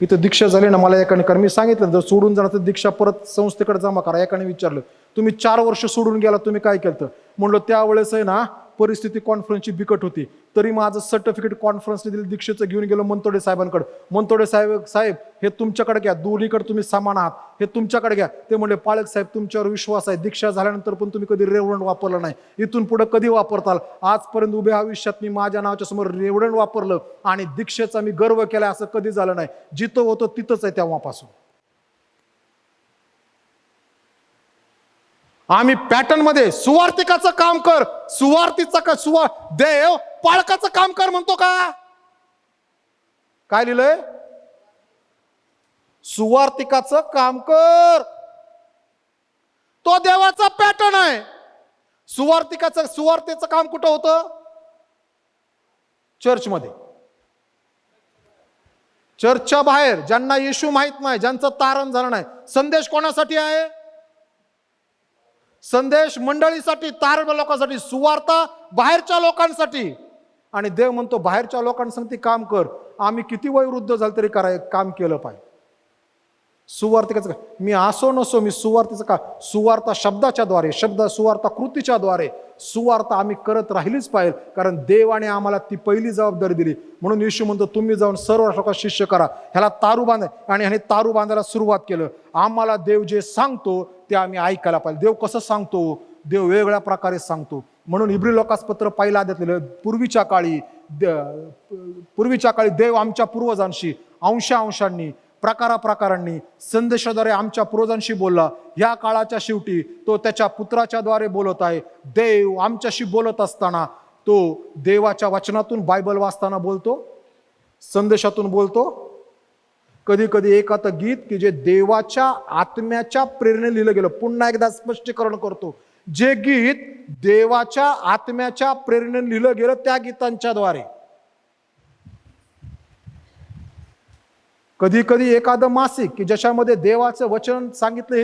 Speaker 1: इथं दीक्षा झाली ना, मला एकाने, कारण मी सांगितलं जर सोडून जाणार तर दीक्षा परत संस्थेकडे जमा करा. एकाने विचारलं, तुम्ही 4 वर्ष सोडून गेला, तुम्ही काय केलं? म्हणलं त्यावेळेस आहे ना परिस्थिती कॉन्फरन्सची बिकट होती, तरी माझं सर्टिफिकेट कॉन्फरन्सने दिलं, दीक्षेचं घेऊन गेलो मंतोडे साहेबांकडे. मंतोडे साहेब हे तुमच्याकडे घ्या, दोन्हीकडे तुम्ही समान आहात, हे तुमच्याकडे घ्या. ते म्हणले, पाळक साहेब तुमच्यावर विश्वास आहे, दीक्षा झाल्यानंतर पण तुम्ही कधी रेवडंट वापरलं नाही, इथून पुढे कधी वापरताल? आजपर्यंत उभ्या आयुष्यात मी माझ्या नावाच्या समोर रेवडंट वापरलं आणि दीक्षेचा मी गर्व केला, असं कधी झालं नाही. जिथं होतं तिथंच आहे तेव्हापासून. आम्ही पॅटर्न मध्ये सुवार्तिकाचं काम कर, देव पाळकाचं काम कर म्हणतो का? काय लिहिलंय? सुवार्तिकाचं काम कर. तो देवाचा पॅटर्न आहे. सुवार्तेचं काम कुठं होतं? चर्चमध्ये. चर्चच्या बाहेर ज्यांना येशू माहित नाही, ज्यांचं तारण झालं नाही. संदेश कोणासाठी आहे? संदेश मंडळीसाठी, तारण लोकांसाठी, सुवार्ता बाहेरच्या लोकांसाठी. आणि देव म्हणतो बाहेरच्या लोकांसाठी काम कर. आम्ही किती वयोवृद्ध झालं तरी काम केलं पाहिजे. सुवार्तिकाचं मी असो नसो, मी सुवार्तेचं का, सुवार्ता शब्दाच्या द्वारे, सुवार्ता कृतीच्या द्वारे सुवार्ता आम्ही करत राहिलीच पाहिजे, कारण देवाने आम्हाला ती पहिली जबाबदारी दिली. म्हणून येशू म्हणतो तुम्ही जाऊन सर्व लोकांना शिष्य करा. ह्याला तारू बांधा, आणि ह्याने तारू बांधायला सुरुवात केलं. आम्हाला देव जे सांगतो ते आम्ही ऐकायला पाहिजे. देव कसं सांगतो? देव वेगवेगळ्या प्रकारे सांगतो. म्हणून इब्री लोकासपत्र पहिला अध्यायात लिहिलं, पूर्वीच्या काळी देव आमच्या पूर्वजांशी अंशांनी प्रकारांनी संदेशाद्वारे आमच्या पूर्वजांशी बोलला. ह्या काळाच्या शेवटी तो त्याच्या पुत्राच्या द्वारे बोलत आहे. देव आमच्याशी बोलत असताना तो देवाच्या वचनातून, बायबल वाचताना बोलतो, संदेशातून बोलतो. कधी कधी एखादं गीत की जे देवाच्या आत्म्याच्या प्रेरणेने लिहिलं गेलं. पुन्हा एकदा स्पष्टीकरण करतो, जे गीत देवाच्या आत्म्याच्या प्रेरणेने लिहिलं गेलं त्या गीतांच्या द्वारे. कधी कधी एखादं मासिक की ज्याच्यामध्ये देवाचं वचन सांगितलं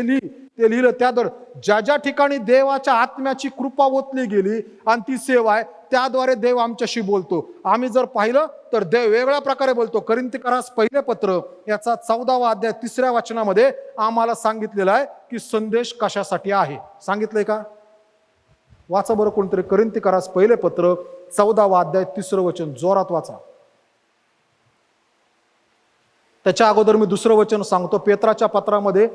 Speaker 1: ते लिहिलं, त्याद्वारे ज्या ज्या ठिकाणी देवाच्या आत्म्याची कृपा ओतली गेली आणि ती सेवा आहे, त्याद्वारे देव आमच्याशी बोलतो. आम्ही जर पाहिलं तर देव वेगळ्या प्रकारे बोलतो. कोरिन्थीकरास पहिले पत्र याचा 14वा अध्याय 3ऱ्या वचनामध्ये आम्हाला सांगितलेलं आहे की संदेश कशासाठी आहे. सांगितलंय का? वाचा बरं कोणतरी. कोरिन्थीकरास पहिले पत्र 14वा अध्याय 3रं वचन जोरात वाचा. त्याच्या अगोदर मी 2रं वचन सांगतो. पेत्राच्या पत्रामध्ये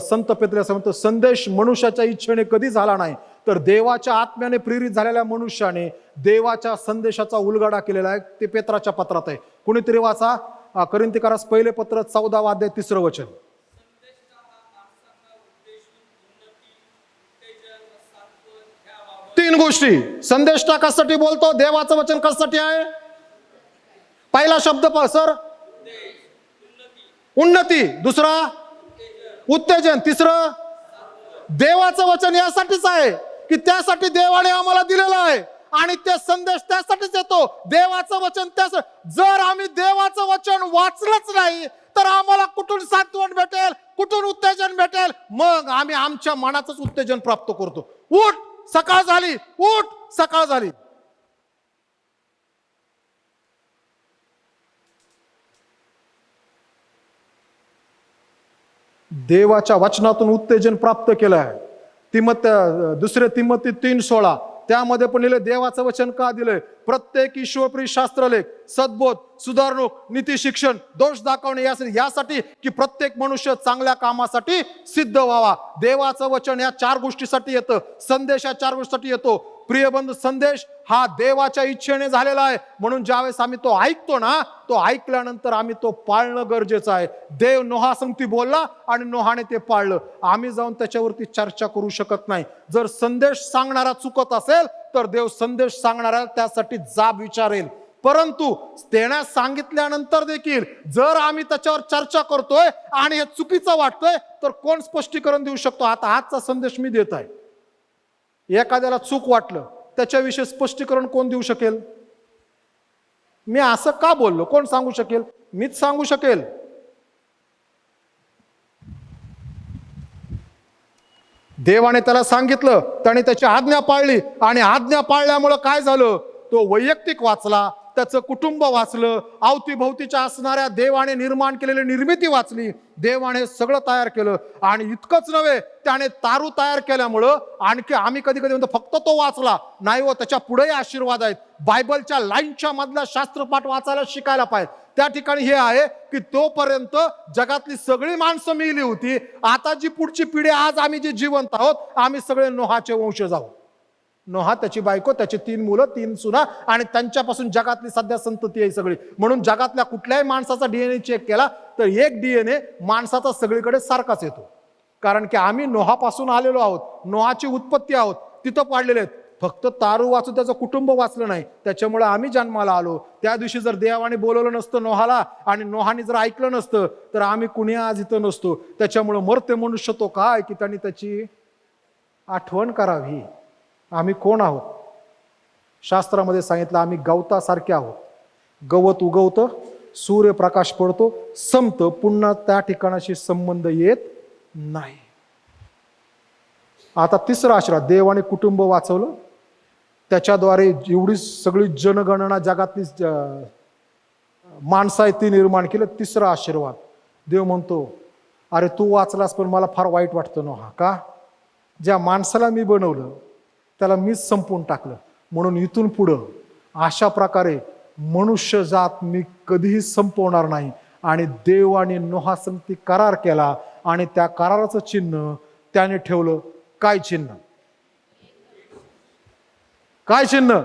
Speaker 1: संत पेत्र असं म्हणतो, संदेश मनुष्याच्या इच्छेने कधी झाला नाही, तर देवाच्या आत्म्याने प्रेरित झालेल्या मनुष्याने देवाच्या संदेशाचा उलगडा केलेला आहे. ते पेत्राच्या पत्रात आहे. कोणीतरी वाचा कोरिन्थीकरास पहिले पत्र 14वा अध्याय 3रं वचन. तीन गोष्टी. संदेश कशासाठी बोलतो? देवाचं वचन कशासाठी आहे? पहिला शब्द सर उन्नती, दुसरा उत्तेजन, तिसरं देवाचं वचन यासाठीच आहे की त्यासाठी देवाने आम्हाला दिलेलं आहे आणि ते संदेश त्यासाठीच येतो. देवाचं वचन जर आम्ही देवाचं वचन वाचलंच नाही तर आम्हाला कुठून सांत्वन भेटेल, कुठून उत्तेजन भेटेल? मग आम्ही आमच्या मनाचंच उत्तेजन प्राप्त करतो. उठ, सकाळ झाली, उठ, सकाळ झाली. देवाच्या वचनातून उत्तेजन प्राप्त केलं आहे. 2 तिमोथी 3:16 त्यामध्ये पण लिहिलं देवाचं वचन का दिलंय? प्रत्येक ईश्वरप्रिय शास्त्रलेख, सद्बोध, सुधारणूक, नीती शिक्षण, दोष दाखवणे यासाठी की प्रत्येक मनुष्य चांगल्या कामासाठी सिद्ध व्हावा. देवाचं वचन या 4 गोष्टीसाठी येतं. संदेश या 4 गोष्टीसाठी येतो. प्रिय बंधू, संदेश हा देवाच्या इच्छेने झालेला आहे. म्हणून ज्यावेळेस आम्ही तो ऐकतो ना, तो ऐकल्यानंतर आम्ही तो पाळणं गरजेचं आहे. देव नोहासंगती बोलला आणि नोहाने ते पाळलं. आम्ही जाऊन त्याच्यावरती चर्चा करू शकत नाही. जर संदेश सांगणारा चुकत असेल तर देव संदेश सांगणाऱ्याला त्यासाठी जाब विचारेल. परंतु देण्यास सांगितल्यानंतर देखील जर आम्ही त्याच्यावर चर्चा करतोय आणि हे चुकीचं वाटतंय तर कोण स्पष्टीकरण देऊ शकतो? आता आजचा संदेश मी देत आहे, एखाद्याला चूक वाटलं त्याच्याविषयी स्पष्टीकरण कोण देऊ शकेल? मी असं का बोललो कोण सांगू शकेल? मीच सांगू शकेल. देवाने त्याला सांगितलं, त्याने त्याची आज्ञा पाळली आणि आज्ञा पाळल्यामुळं काय झालं? तो वैयक्तिक वाचला, त्याचं कुटुंब वाचलं, अवतीभोवतीच्या असणाऱ्या देवाने निर्माण केलेली निर्मिती वाचली. देवाने सगळं तयार केलं. आणि इतकंच नव्हे, त्याने तारू तयार केल्यामुळं आणखी आम्ही कधी कधी म्हणतो फक्त तो वाचला नाही, व त्याच्या पुढेही आशीर्वाद आहेत. बायबलच्या लाईनच्या मधला शास्त्रपाठ वाचायला शिकायला पाहिजे. त्या ठिकाणी हे आहे की तोपर्यंत जगातली सगळी माणसं मिली होती. आता जी पुढची पिढी, आज आम्ही जे जिवंत आहोत, आम्ही सगळे नोहाचे वंशज आहोत. नोहा, त्याची बायको, त्याची 3 मुलं, 3 सुना आणि त्यांच्यापासून जगातली सध्या संतती आहे सगळी. म्हणून जगातल्या कुठल्याही माणसाचा DNA चेक केला तर एक DNA माणसाचा सगळीकडे सारखाच येतो. कारण की आम्ही नोहापासून आलेलो आहोत, नोहाची उत्पत्ती आहोत, तिथं पाडलेले आहेत. फक्त तारू वाचून त्याचं कुटुंब वाचलं नाही, त्याच्यामुळे आम्ही जन्माला आलो. त्या दिवशी जर देवाने बोलवलं नसतं नोहाला आणि नोहाने जर ऐकलं नसतं तर आम्ही कुणी आज इथं नसतो. त्याच्यामुळे मरते मनुष्य तो काय की त्यांनी त्याची आठवण करावी. आम्ही कोण आहोत? शास्त्रामध्ये सांगितलं आम्ही गवतासारखे आहोत. गवत उगवतं, सूर्यप्रकाश पडतो, संपतं, पुन्हा त्या ठिकाणाशी संबंध येत नाही. आता 3रा आशीर्वाद, देवाने कुटुंब वाचवलं, त्याच्याद्वारे एवढी सगळी जनगणना जगातली माणसं आहे ती निर्माण केलं. 3रा आशीर्वाद, देव म्हणतो अरे तू वाचलास पण मला फार वाईट वाटतं नोहा. का? ज्या माणसाला मी बनवलं त्याला मीच संपवून टाकलं. म्हणून इथून पुढं अशा प्रकारे मनुष्य जात मी कधीही संपवणार नाही. आणि देवाने नोहासंगती करार केला आणि त्या कराराचं चिन्ह त्याने ठेवलं. काय चिन्ह? काय चिन्ह?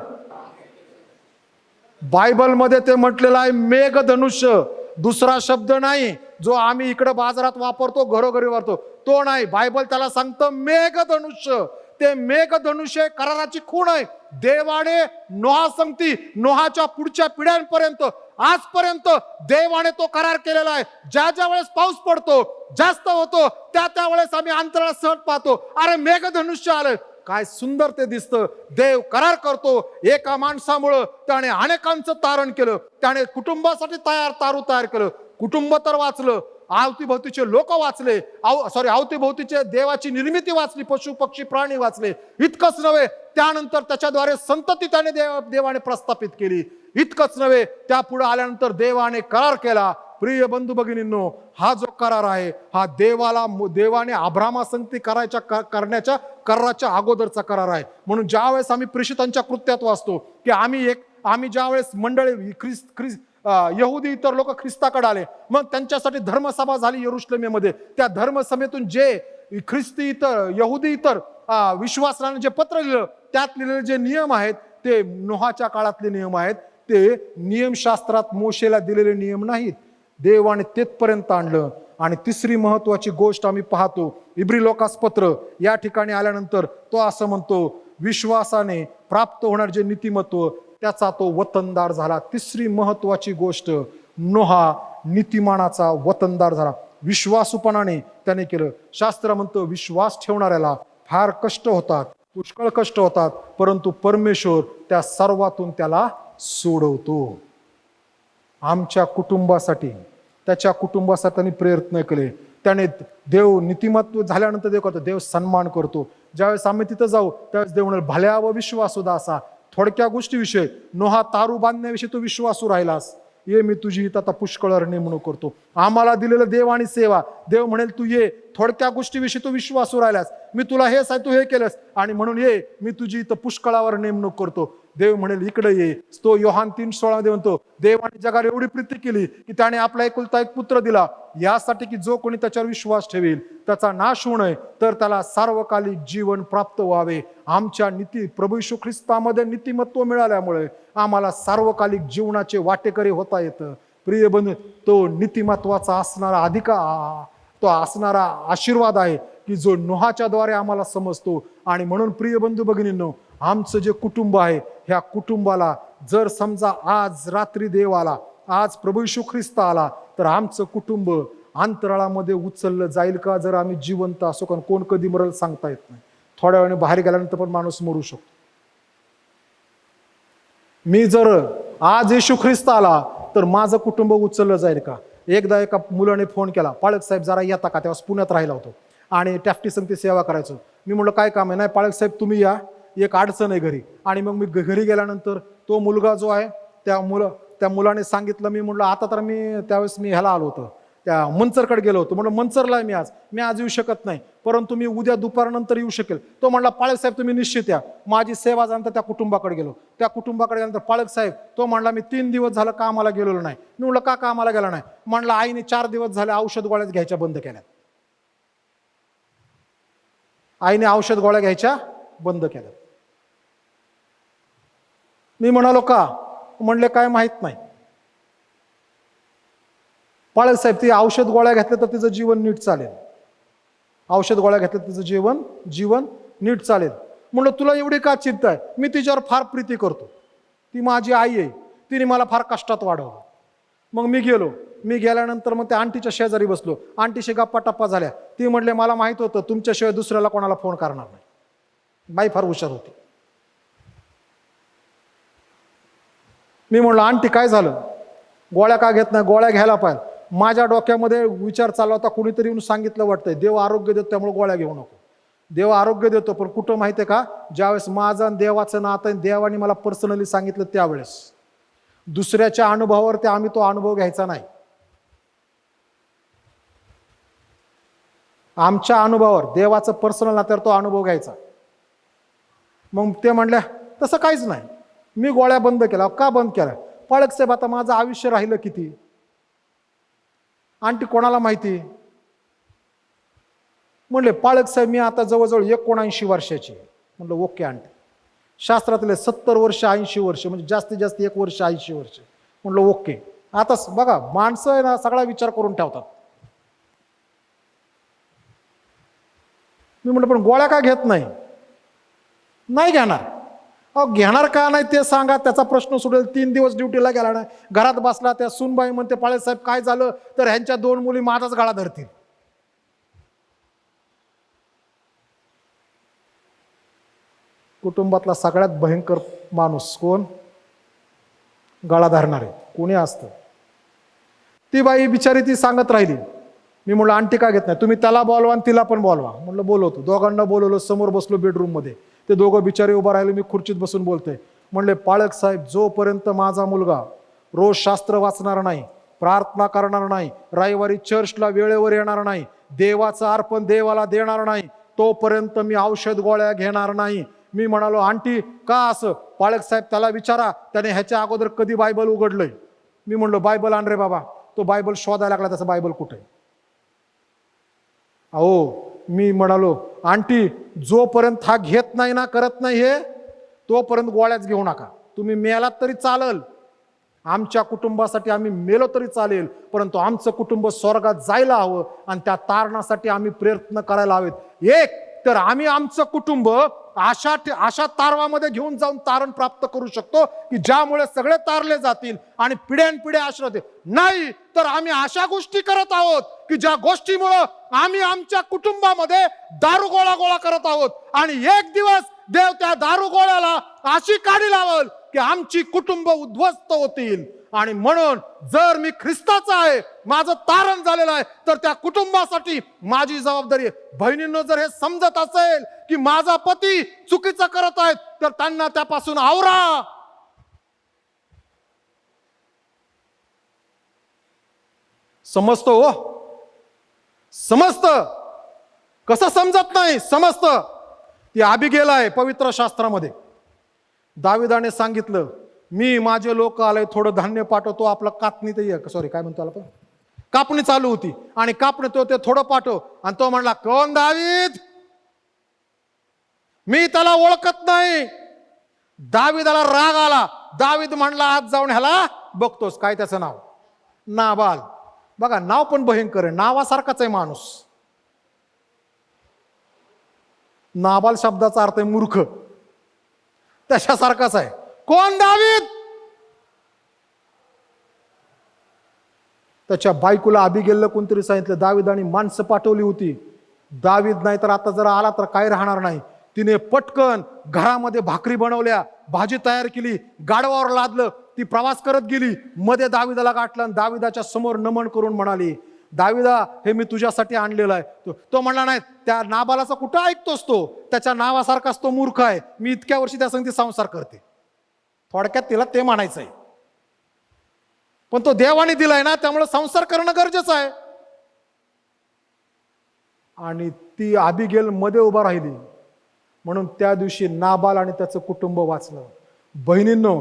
Speaker 1: बायबलमध्ये ते म्हटलेलं आहे मेघधनुष्य. दुसरा शब्द नाही जो आम्ही इकडे बाजारात वापरतो, घरोघरी वापरतो, तो नाही. बायबल त्याला सांगतं मेघधनुष्य. ते मेघधनुष्य कराराची खूण आहे. देवाने नोहासंगती, नोहाच्या पुढच्या पिढ्यांपर्यंत, आजपर्यंत देवाने तो करार केलेला आहे. ज्या वेळेस पाऊस पडतो, जास्त होतो, त्या वेळेस आम्ही अंतराळात सहज पाहतो, अरे मेघधनुष्य आलंय. काय सुंदर ते दिसतं. देव करार करतो. एका माणसामुळं त्याने अनेकांचं तारण केलं. त्याने कुटुंबासाठी तारू तयार केलं. कुटुंब तर वाचलं, अवतीभोवतीचे लोक वाचले, अवतीभोवतीचे देवाची निर्मिती वाचली, पशु पक्षी प्राणी वाचले. इतकंच नव्हे, त्यानंतर त्याच्याद्वारे संतती त्याने देवाने प्रस्थापित केली. इतकंच नव्हे, त्या पुढे आल्यानंतर देवाने करार केला. प्रिय बंधू भगिनींनो, हा जो करार आहे हा देवाने अब्राहामासंगती करण्याच्या कराराच्या अगोदरचा करार आहे. म्हणून ज्यावेळेस आम्ही प्रेषितांच्या कृत्यात वाचतो की आम्ही ज्यावेळेस मंडळी यहुदी इतर लोक ख्रिस्ताकडे आले, मग त्यांच्यासाठी धर्मसभा झाली यरुशलेमेमध्ये. त्या धर्मसभेतून जे यहुदी इतर विश्वासाने जे पत्र लिहिलं, त्यात लिहिलेले जे नियम आहेत ते नोहाच्या काळातले नियम आहेत. ते नियमशास्त्रात मोशेला दिलेले नियम नाहीत. देवाने तेथपर्यंत आणलं. आणि 3री महत्वाची गोष्ट आम्ही पाहतो, इब्री लोकास पत्र या ठिकाणी आल्यानंतर तो असं म्हणतो, विश्वासाने प्राप्त होणार जे नीतिमत्व त्याचा तो वतनदार झाला. 3री महत्वाची गोष्ट, नोहा नीतिमानाचा वतनदार झाला. विश्वासूपणाने त्याने केलं. शास्त्र म्हणतं विश्वास ठेवणाऱ्याला फार कष्ट होतात, पुष्कळ कष्ट होतात, परंतु परमेश्वर त्या सर्वातून त्याला सोडवतो. आमच्या कुटुंबासाठी, त्याच्या कुटुंबासाठी त्यांनी प्रयत्न केले. त्याने देव नीतिमत्व झाल्यानंतर देव करतो, देव सन्मान करतो. ज्यावेळेस आम्ही तिथं जाऊ त्यावेळेस देव म्हणाल भल्या व विश्वासुदा असा. थोडक्या गोष्टीविषयी, नोहा तारू बांधण्याविषयी तू विश्वासू राहिलास, ये मी तुझी इथं आता पुष्कळ नेमणूक करतो. आम्हाला दिलेलं देव आणि सेवा, देव म्हणेल तू ये, थोडक्या गोष्टीविषयी तू विश्वासू राहिलास, मी तुला हे तू हे केलंस आणि म्हणून ये, मी तुझी इथं पुष्कळावर नेमणूक करतो. देव म्हणेल इकडे ये. तो योहान 3:16 मध्ये म्हणतो, देवाने जगाला एवढी प्रीती केली की त्याने आपला एकुलता एक पुत्र दिला, यासाठी की जो कोणी त्याच्यावर विश्वास ठेवेल त्याचा नाश होऊ नये, तर त्याला सार्वकालिक जीवन प्राप्त व्हावे. आमच्या प्रभू येशू ख्रिस्तामध्ये नीतिमत्व मिळाल्यामुळे आम्हाला सार्वकालिक जीवनाचे वाटेकरी होता येतं. प्रिय बंधू, तो नीतिमत्वाचा असणारा अधिकार, तो असणारा आशीर्वाद आहे की जो नोहाच्या द्वारे आम्हाला समजतो. आणि म्हणून प्रिय बंधू भगिनींनो, आमचं जे कुटुंब आहे, ह्या कुटुंबाला जर समजा आज रात्री देव आला, आज प्रभू येशू ख्रिस्त आला, तर आमचं कुटुंब अंतराळामध्ये उचललं जाईल का जर आम्ही जिवंत असो? कारण कोण कधी मरल सांगता येत नाही. थोड्या वेळाने बाहेर गेल्यानंतर पण माणूस मरू शकतो. मी जर आज येशू ख्रिस्त आला तर माझं कुटुंब उचललं जाईल का? एकदा एका मुलाने फोन केला, पाळक साहेब जरा येता का? तेव्हा पुण्यात राहिला होतो आणि टॅफ्टी संगती सेवा करायचो. मी म्हणलं काय काम आहे? नाही पाळक साहेब तुम्ही या, एक अडचण आहे घरी. आणि मग मी घरी गेल्यानंतर तो मुलगा जो आहे त्या मुलाने सांगितलं. मी म्हणलं आता तर त्यावेळेस मी ह्याला आलो होतो, त्या मंचरकडे गेलो होतो. म्हणलं मंचरला आहे मी आज येऊ शकत नाही, परंतु मी उद्या दुपारनंतर येऊ शकेल. तो म्हणला पाळक साहेब तुम्ही निश्चित या. माझी सेवा झाल्यानंतर त्या कुटुंबाकडे गेलो. त्या कुटुंबाकडे गेल्यानंतर पाळक साहेब तो म्हणला मी 3 दिवस झालं कामाला गेलेलो नाही. मी म्हणलं का कामाला गेला नाही? म्हणला आईने 4 दिवस झाले औषध गोळ्या घ्यायच्या बंद केल्यात. आईने औषध गोळ्या घ्यायच्या बंद केल्यात. मी म्हणालो का? म्हणले काय माहित नाही. पाळक साहेब ती औषध गोळ्या घेतल्या तर तिचं जीवन नीट चालेल. औषध गोळ्या घेतल्या तिचं जीवन नीट चालेल. म्हणलं तुला एवढी का चिंता आहे? मी तिच्यावर फार प्रीती करतो. ती माझी आई आहे, तिने मला फार कष्टात वाढवलं. मग मी गेल्यानंतर मग त्या आंटीच्या शेजारी बसलो. आंटीशी गप्पा टप्पा झाल्या. ती म्हणले मला माहित होतं तुमच्याशिवाय दुसऱ्याला कोणाला फोन करणार नाही. बाई फार हुशार होती. मी म्हणलो आंटी काय झालं? गोळ्या का घेत नाही? गोळ्या घ्यायला पाहिजे. माझ्या डोक्यामध्ये विचार चालला होता, कुणीतरी येऊन सांगितलं वाटतंय देव आरोग्य देतो त्यामुळे गोळ्या घेऊ नको. देव आरोग्य देतो, पण कुठं माहिती आहे का? ज्यावेळेस माझं आणि देवाचं नातं आहे, देवाने मला पर्सनली सांगितलं त्यावेळेस. दुसऱ्याच्या अनुभवावर आम्ही तो अनुभव घ्यायचा नाही. आमच्या अनुभवावर, देवाचं पर्सनल नात्यावर तो अनुभव घ्यायचा. मग ते म्हणल्या तसं काहीच नाही, मी गोळ्या बंद केल्या. का बंद केल्या? पाळक साहेब आता माझं आयुष्य राहिलं किती? आंटी कोणाला माहिती? म्हणले पाळक साहेब मी आता जवळजवळ 79 वर्षाची. म्हणलं ओके आंटी. शास्त्रातले 70 वर्ष 80 वर्ष म्हणजे जास्तीत जास्त 1 वर्ष 80 वर्ष. म्हणलं ओके. आता बघा माणसं आहे ना सगळा विचार करून ठेवतात. मी म्हटलं पण गोळ्या का घेत नाही? नाही घेणार. अहो घेणार का नाही ते सांगा, त्याचा प्रश्न सुटेल. 3 दिवस ड्युटीला गेला नाही, घरात बसला. त्या सुनबाई म्हणते पाळे साहेब काय झालं? तर ह्यांच्या 2 मुली माझाच गळा धरतील. कुटुंबातला सगळ्यात भयंकर माणूस कोण? गळा धरणारे कोणी असतं. ती बाई बिचारी ती सांगत राहिली. मी म्हणलं आंटी का घेत नाही? तुम्ही त्याला बोलवा आणि तिला पण बोलवा. म्हणलं बोलवतो. दोघांना बोलवलं. समोर बसलो बेडरूम मध्ये. ते दोघं बिचारे उभा राहिले, मी खुर्चीत बसून बोलतोय. म्हणले पाळक साहेब जोपर्यंत माझा मुलगा रोज शास्त्र वाचणार नाही, प्रार्थना करणार नाही, रविवारी चर्चला वेळेवर येणार नाही, देवाचं अर्पण देवाला देणार नाही, तोपर्यंत मी औषध गोळ्या घेणार नाही. मी म्हणालो आंटी का असं? पाळक साहेब त्याला विचारा, त्याने ह्याच्या अगोदर कधी बायबल उघडलंय? मी म्हणलो बायबल आण रे बाबा. तो बायबल शोधायला लागला, त्याचं बायबल कुठे? अहो मी म्हणालो आंटी जोपर्यंत हा घेत नाही ना, करत नाही हे, तोपर्यंत गोळ्याच घेऊ नका. तुम्ही मेलात तरी चालेल, आमच्या कुटुंबासाठी आम्ही मेलो तरी चालेल, परंतु आमचं कुटुंब स्वर्गात जायला हवं आणि त्या तारणासाठी आम्ही प्रयत्न करायला हवेत. एक तर आम्ही आमचं कुटुंब अशा तारवामध्ये घेऊन जाऊन तारण प्राप्त करू शकतो की ज्यामुळे सगळे तारले जातील आणि पिढ्यानपिढ्या आश्रय. नाही तर आम्ही अशा गोष्टी करत आहोत की ज्या गोष्टीमुळं आम्ही आमच्या कुटुंबामध्ये दारू गोळा करत आहोत आणि एक दिवस देव त्या दारू गोळ्याला अशी काढी लावल की आमची कुटुंब उद्ध्वस्त होतील. आणि म्हणून जर मी ख्रिस्ताचा आहे, माझं तारण झालेलं आहे, तर त्या कुटुंबासाठी माझी जबाबदारी आहे. बहिणींनो जर हे समजत असेल की माझा पती चुकीचं करत आहेत, तर त्यांना त्यापासून आवरा. समजतं हो, समजतं. कसं समजत नाही, समजतं. ती अबिगेल आहे पवित्र शास्त्रामध्ये. दाविदाने सांगितलं, मी माझे लोक आले, थोडं धान्य पाठवतो. आपलं कापणी सॉरी काय म्हणतो आपण, कापणी चालू होती आणि कापणी तो ते थोडं पाठव. आणि तो म्हणला, कोण दावीद? मी त्याला ओळखत नाही. दाविदाला राग आला. दावीद म्हणला, आज जाऊन ह्याला बघतोस. काय त्याचं नाव? नाबाल. बघा, नाव पण भयंकर आहे, नावासारखाच आहे माणूस. नाबाल शब्दाचा अर्थ आहे मूर्ख, तशासारखाच आहे. कोण दावीद? त्याच्या बायकोला अबिगेलला कोणतरी सांगितलं, दाविदाने माणसं पाठवली होती. दावीद नाही तर आता जरा आला तर काही राहणार नाही. तिने पटकन घरामध्ये भाकरी बनवल्या, भाजी तयार केली, गाढवावर लादलं, ती प्रवास करत गेली. मध्ये दाविदाला गाठलं आणि दाविदाच्या समोर नमन करून म्हणाली, दाविदा, हे मी तुझ्यासाठी आणलेलं आहे. तो म्हणला, नाही, त्या नाबालाचा कुठं ऐकतोस तो? त्याच्या नावासारखाच तो मूर्ख आहे. मी इतक्या वर्षी त्या संगती संसार करते. थोडक्यात तिला ते म्हणायचंय. पण तो देवाने दिलाय ना, त्यामुळे संसार करणं गरजेचं आहे. आणि ती अबिगेल मध्ये उभा राहिली म्हणून त्या दिवशी नाबाल आणि त्याचं कुटुंब वाचलं. बहिणींनो,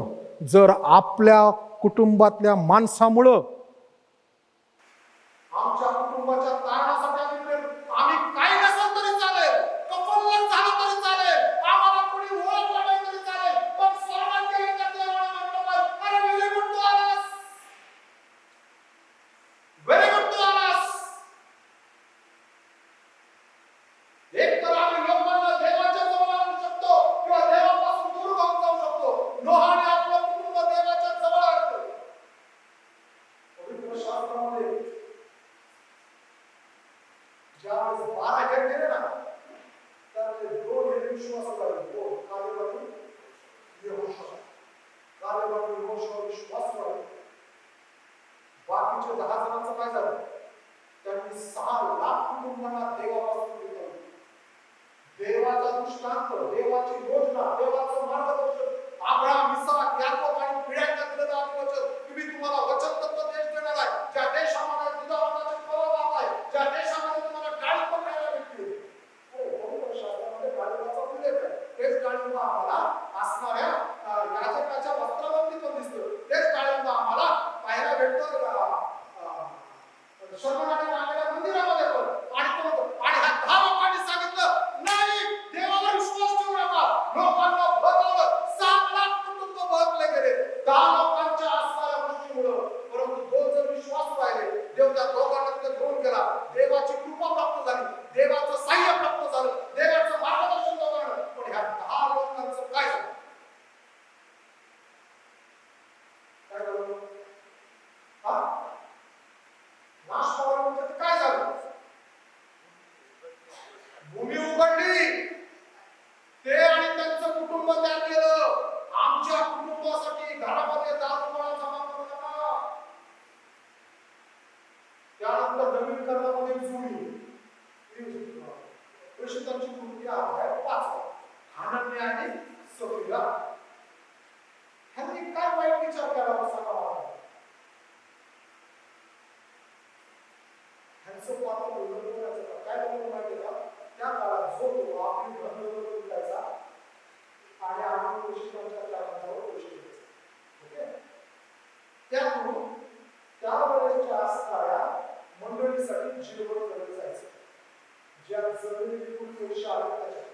Speaker 1: जर आपल्या कुटुंबातल्या माणसामुळं आमच्या कुटुंबाच्या तारणासाठी आम्ही काही नसेल तरी चालेल, कपल झालं तरी चालेल, आम्हाला कोणी ओळखलं नाही तरी चालेल, पण सर्वांच्या एका देवाने म्हटलं, अरे very good to us, very good to us. एक तर आम्ही लोकांना देवाच्या जवळ आणू शकतो किंवा देवापासून दूर घेऊन जाऊ शकतो. नोहाने आपलं कुटुंब देवाच्या जवळ आणलं. पवित्र शास्त्रामध्ये ज्यावेळेस 12 जण गेले ना, त्यामध्ये 2 हे विश्वास झाले. 2 कालेब यहोशू, कालेब आणि यहोशू विश्वास झाले. बाकीचे 10 जणांचं काय झालं? त्यांनी 6 लाख कुटुंबांना देवापासून विरवलं. देवाचा दृष्टांत, देवाची योजना, देवाचं मार्गदर्शन, अब्राहम, इसाक, याकोब आणि पिढ्यांना दिलेलं वचन की मी तुम्हाला वचनबद्ध देश देणार आहे, ज्या देशामध्ये दुधाचे प्रवाह आहे, ज्या देशामध्ये तुम्हाला डाळी पण खायला भेटतील. पवित्र शास्त्रामध्ये डाळिंबाचा उल्लेख आहे. तेच डाळिंब आम्हाला असणाऱ्या याजकाच्या वस्त्रावरती पण दिसतं. तेच डाळिंब आम्हाला पाहायला भेटतं शर्मनाने मागल्या मंदिरामध्ये पण. आणि ह्या 10 लोकांनी सांगितलं, नाही, देवावर विश्वास ठेवू नका. लोकांना बदललं. 7 लाख कुटुंब बदलले गेले 10 लोकांच्या असणाऱ्या गोष्टीमुळं. परंतु 2 जण विश्वास राहिले. देव त्या दोघांना तिथे घेऊन गेला. देवाची कृपा प्राप्त झाली, देवाचं साह्य प्राप्त झालं, देवाचं मार्गदर्शन दोघांना. पण ह्या 10 लोकांचं काय झालं? काय झालं? नाश पावला म्हणजे काय झालं? भूमी उघडली. ते आणि त्यांचं कुटुंब तयार केलं. आमच्या कुटुंबासाठी घरामध्ये दारूगोळा जमा करू नका. त्यानंतर नवीनकरणामध्ये जुळली प्रेषितांची कृती आहे 5 हनन्या आणि सफीरा. ह्यांनी काय वाईट विचार केला असं मला ह्यांचं पात्र काय म्हणून माहिती का? त्या काळात जो तो आपली बंधुत्व विकायचा आणि आपण प्रेषितांच्या चरणांजवळ पैसे द्यायचे. त्यामुळे त्यावेळेच्या असणाऱ्या मंडळीसाठी जेवण करत जायचं, ज्या जमिनी विकून पैसे आले त्याच्या,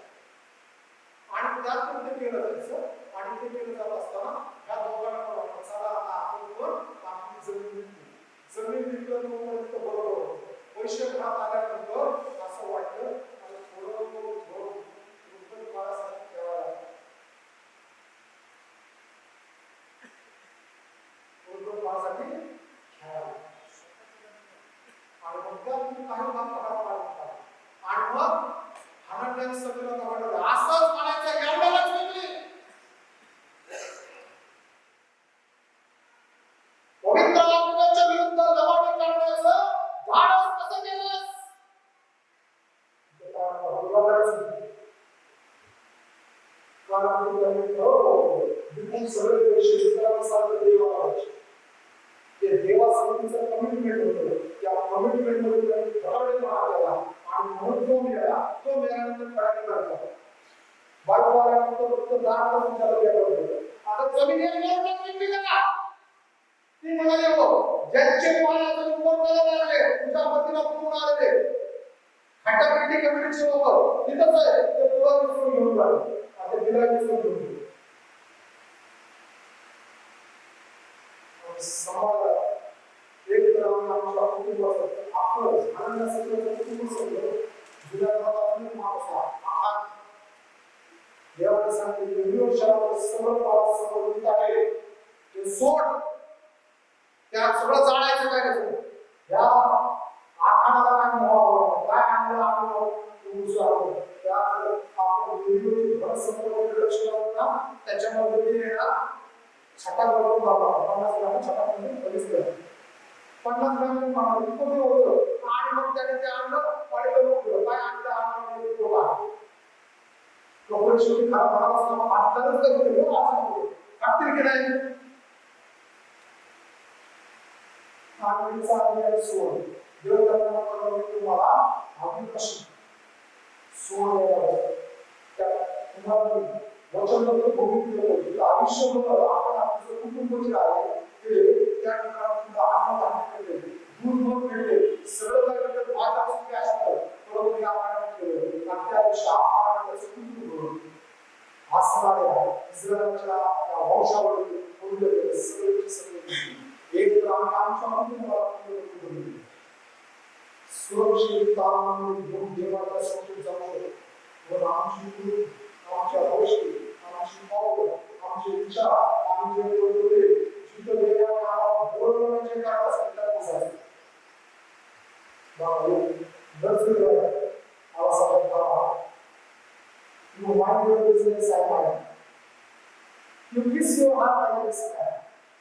Speaker 1: आणि त्यातून ते केलं जायचं. आणि ते केलं जात असताना ह्या दोघांना चला आता आपण पण आपली जमीन विकू. जमीन विकत तोपर्यंत बरोबर होतं. पैसे घरात आल्यानंतर असं वाटतं आणि थोडं काळासाठी ठेवायला काळासाठी खेळायला आणि मग त्यातून काही भाग घरात पाडतात. आणि मग हनन्या सगळं घडवलं. असंच म्हणायचं, एवढ्यालाच विकली. पवित्र आत्म्याच्या विरुद्ध लवाडी काढण्याचं धाडस कसं केलंस? कारण विकून सगळे पैसे विकायला देवाला व्हायचे. ते देवा समितीचं कमिटमेंट होतं. त्या कमिटमेंट मध्ये त्यांनी ठरवलेपणा केला आणि म्हणून तो मिळाल्यानंतर फडाणी करतात. बाळूमामाने फक्त दान करून त्याला गेलं होतं. आता जमीन एक लोक विकली का? ती म्हणाले हो ज्यांचे पाण्याचं उपयोग करायला लागले तुझ्या पतीला पूर्ण आलेले हट्टापिट्टी कमिटीचे लोक तिथंच आहे ते तुला विसरून घेऊन जाते. आता तिला विसरून घेऊन गेले. समाजाला एक तर आमच्या कुटुंबाचं आपलं आनंदासाठी कुटुंब समजलं जुन्या काळात माणूस हा देवाने सांगितले विरोधशाला सगळं पास समोर आहे ते सोड त्या सगळं जाळायचं काय नसतं. या आखाडाला काय मोहावं काय आणलं आणलं तुमचं त्या आपण विरोधी भर समोर लक्ष लावून ना त्याच्यामध्ये ते येणार छटा बरोबर बाबा 50 ग्राम छटा मध्ये बरीच केलं 50 ग्राम माणूस कोणी होतं आणि मग त्याने ते आणलं पाणी लोक काय आणलं आणलं तो लोक शेवटी खराब मास्टरच करते हो असं खात्री की नाही. आणि सोड देव करताना तुम्हाला हवी कशी सोड त्या तुम्हाला वचन भूमिकेत आयुष्यभर आपण आपलं कुटुंब जे आहे ते त्या ठिकाणी आनंद भेटले दूध भेटले सगळं काही माझ्यापासून काय असतं परंतु या केलं आणि त्या दिवशी आनंदाचं कुटुंब असणाऱ्या इस्रायलच्या वंशावळी बोलले सगळे एक तर आमच्या कुटुंबाला सुरक्षित तारण घेऊन देवाच्या समोर जाऊ आमची आमच्या गोष्टी आमची पावलं आमचे विचार आमचे बोलले जिथं देवाला बोलवण्याचे काय असेल त्या बसायचं बाबा दर्शन आवाज you want your business I want. You kiss your heart I kiss that.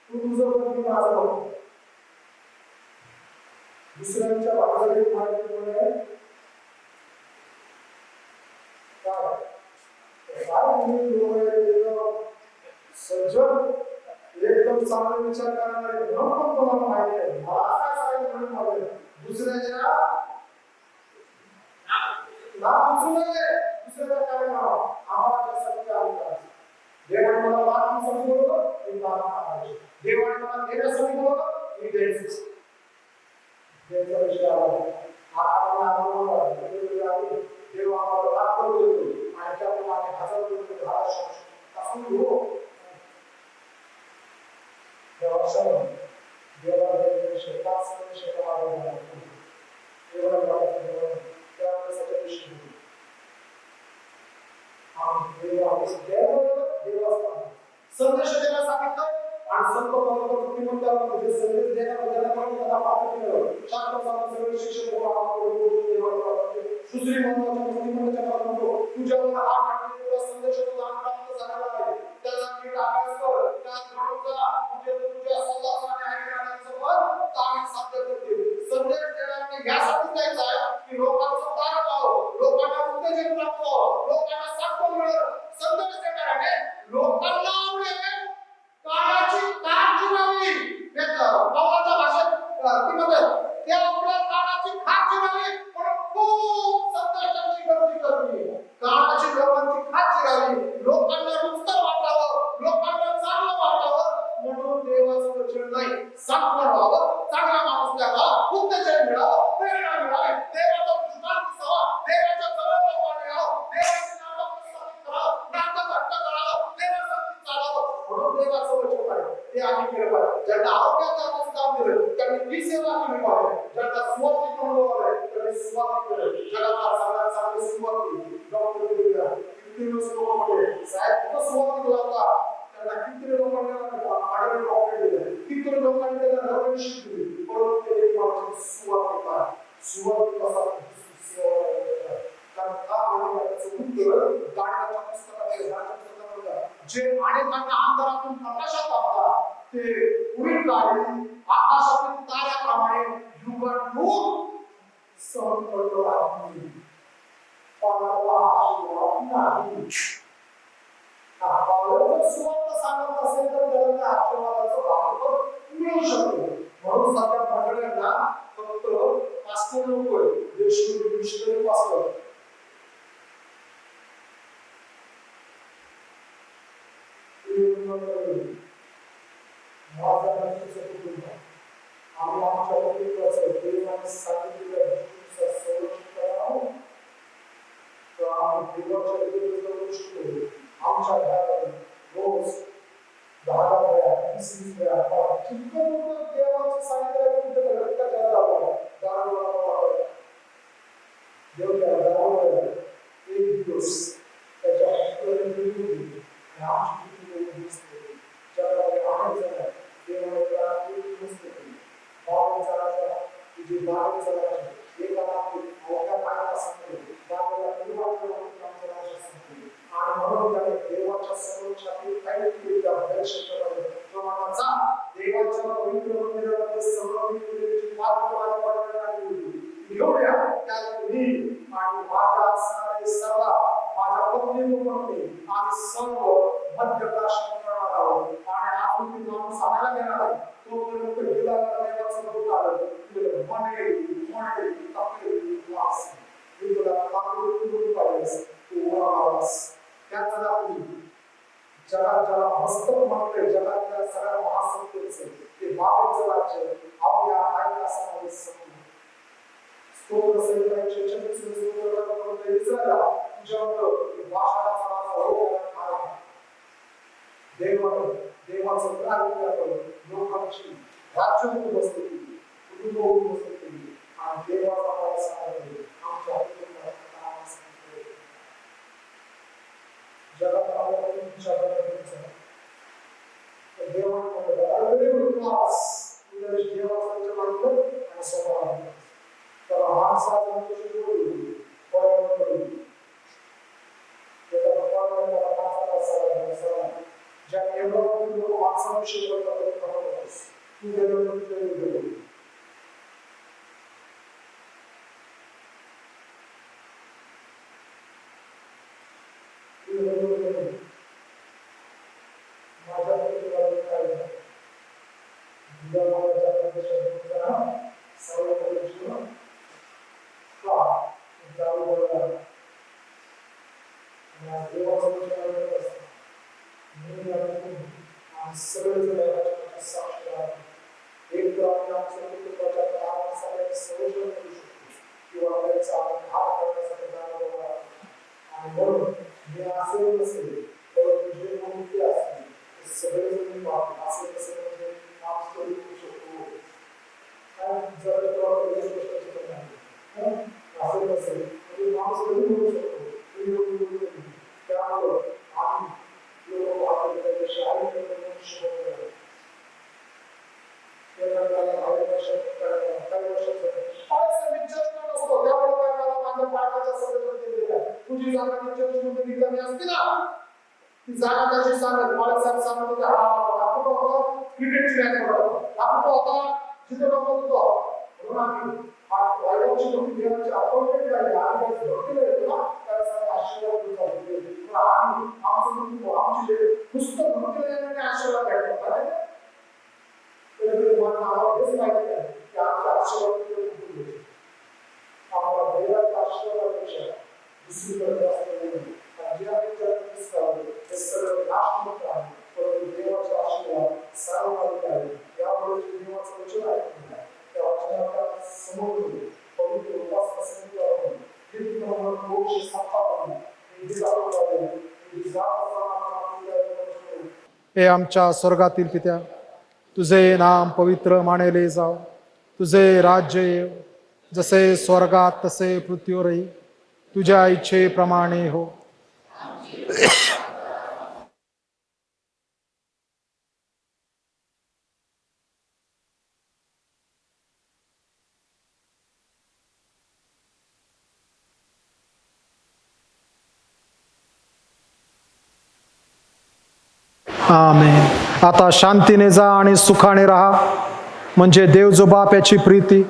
Speaker 1: तू तुझं बघून माझं बघू. दुसऱ्यांच्या बाजूला माहिती बोलणे सज्जन एकदम चांगला विचार करणारे म्हणून तुम्हाला माहिती आहे मला काय सांगायचं म्हणून माहिती आहे दुसऱ्याच्या ना दुसऱ्याच्या काय नाव आम्हाला त्यासाठी आम्ही करायचं देवाने मला बात समजवलं मी बात करायची देवाने मला देण्यासाठी बोलवलं मी द्यायचं देवाचा विषय आला आम्हाला देव आम्हाला लाभ करू देतो आणि त्याप्रमाणे हजार रुपये असं हो देवासमोर देवाला शेतात शेतामध्ये देवाला त्यावेळेस विषय संदेश द्यायला सांगितलं आणि संत म्हणजे संदेश शिक्षण दुसरी तुझ्यावर संदेश झालेला आहे त्याचा अभ्यास कर तुझ्या साध्य करतील संदेश देण्याने यासाठी द्यायचा आहे की लोकांचं तारण व्हावं लोकांना उत्तेजन प्राप्त व्हावं लोकांना साध्य मिळेल संदेश देणाऱ्याने लोकांना आवडेल काळाची काळ जुळावी पावलाच्या भाषेत ती म्हणतात त्या आपल्या काळाची खात जिरावी पण खूप संदेशाची गर्दी करते काळाची लोकांची खात जिरावी लोकांना नुसतं वाटावं लोकांना चांगलं वाटावं म्हणून देवाचं वचन नाही चांगलं व्हावं चांगला माणूस द्यावा उत्तेजन मिळावं प्रेरणा मिळावी देवाचा पुष्पात दिसावा देवाच्या जवळ वाढावं देवाचे नाम प्रस्थापित करावं नातं घट्ट करावं देवासाठी चालावं म्हणून देवाचं वचन आहे ते आम्ही केलं पाहिजे ज्यांना आरोग्याचं काम दिलं त्यांनी ती सेवा केली पाहिजे ज्यांना सुवासिक अनुभव आलाय त्यांनी सुवासिक केलं जगाला सगळ्यात चांगली सुरुवात केली डॉक्टर दिला किती लोक म्हटले साहेब कुठं सुवासिक लावता त्यांना किती लोकांना आढळून डॉक्टर दिले किती लोकांनी त्यांना धर्म शिकवली परंतु ते एक माणसाची सुवासिक आहे सुवासिक असा कारण का आरोग्याचं उत्तर गाण्याच्या पुस्तकामध्ये जे अनेकांना अंतरातून प्रकाशात टाकतात ते पुढील काळी आकाशातील ताऱ्याप्रमाणे युगानुयुग सहन करतो राहतील कोणाला आशीर्वाद नाही सुवार्थ सांगत असेल तर त्याला आशीर्वादाचं भाग मिळू शकतो लोक मिशनरी पास्टर आम्ही आमच्या पवित्राचं देवाने सांगितलेल्या दृष्टीनुसार संरक्षण करणार आहोत. तर आम्ही देवाच्या विरुद्ध गोष्टी करू. आमच्या घरामध्ये रोज 10 वेळा 20 वेळा जितकं लोक देवाचं सांगितलं तिथं रक्ताच्या दाबाला देव त्या दाबाला एक दिवस त्याच्या हस्तांतरित आमची दिसते जगामध्ये आनंद झाला देवाला दिसते बाहेर चालायचा तुझी बाहेर चालायची एका मोठ्या पायाला सांगतो बाबाला आणि म्हणून त्याने देवाच्या संरक्षणातील काही केलेल्या भयक्षेत्रामध्ये प्रमाणाचा देवाच्या पवित्र मंदिरामध्ये समर्पित पात्र एवढ्या त्या तुम्ही आणि माझ्या असणारे सर्व माझ्या पत्नी मुली आम्ही सर्व मध्यप्राशन करणार आहोत आणि आपण ती माणूस आणायला घेणार आहे तोपर्यंत गेला देवाचं दूत आलं म्हणे वास मी तुला तांदूळ पाहिजेस तू आवाज त्याचा दाखवली जगात ज्याला मस्तक म्हणते जगातल्या सगळ्या महासत्तेचे ते बाबाचं राज्य आपल्या आई असणारे सत्य स्तोत्र संहिता 146 इस्रायला तुझ्यावर भाषणाचा माझा होता आला देवाचं कार्य करून लोकांची राज्य बसते केली कुटुंब बसते केली आणि देवाचा मला सांगितले आमच्या जगात आपल्याला तुमच्या देवाने विश्वास तुझ्या देवाचा मानलं आणि स्वभाव त्याला माणसाचा ज्या केवळ लोक माणसाविषयी बोलतात तू गेलो तुझी जागा चर्चमध्ये रिकामी असते ना ती जागा त्याची सांगत बाळासाहेब सांगत होते आपण होता क्रिकेटची मॅच होता आपण होता जिथे होतो म्हणून आम्ही वाईटची नोकरी देण्याची अपॉइंटमेंट झाली आम्ही भरती येतो ना त्यासाठी आशीर्वाद देतो आम्ही आमचं आमची पुस्तक भरती देण्याने आशीर्वाद भेटतो तर मला हेच माहिती आहे की आमच्या आशीर्वाद आम्हाला देवाच्या आशीर्वादापेक्षा दुसरीकडे सर्व नाशमंत आहे परंतु देवाचा आशीर्वाद सर्वाधिक आहे यामुळे देवाचं वचन आहे त्या वचनाच्या समोर पवित्र उपासना समिती हे आमच्या स्वर्गातील पित्या तुझे नाम पवित्र मानले जाव तुझे राज्य येव जसे स्वर्गात तसे पृथ्वीवरही तुझ्या इच्छेप्रमाणे हो. आमेन. आता शांतीने जा आणि सुखाने राहा म्हणजे देव जो बाप याची प्रीती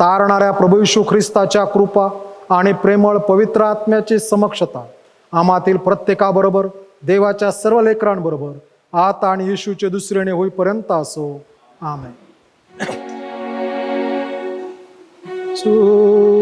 Speaker 1: तारणाऱ्या प्रभू येशू ख्रिस्ताच्या कृपा आणि प्रेमळ पवित्र आत्म्याची समक्षता आम्हातील प्रत्येकाबरोबर देवाच्या सर्व लेकरांबरोबर आता आणि येशूचे दुसरेने होईपर्यंत असो. आमेन.
Speaker 4: चूक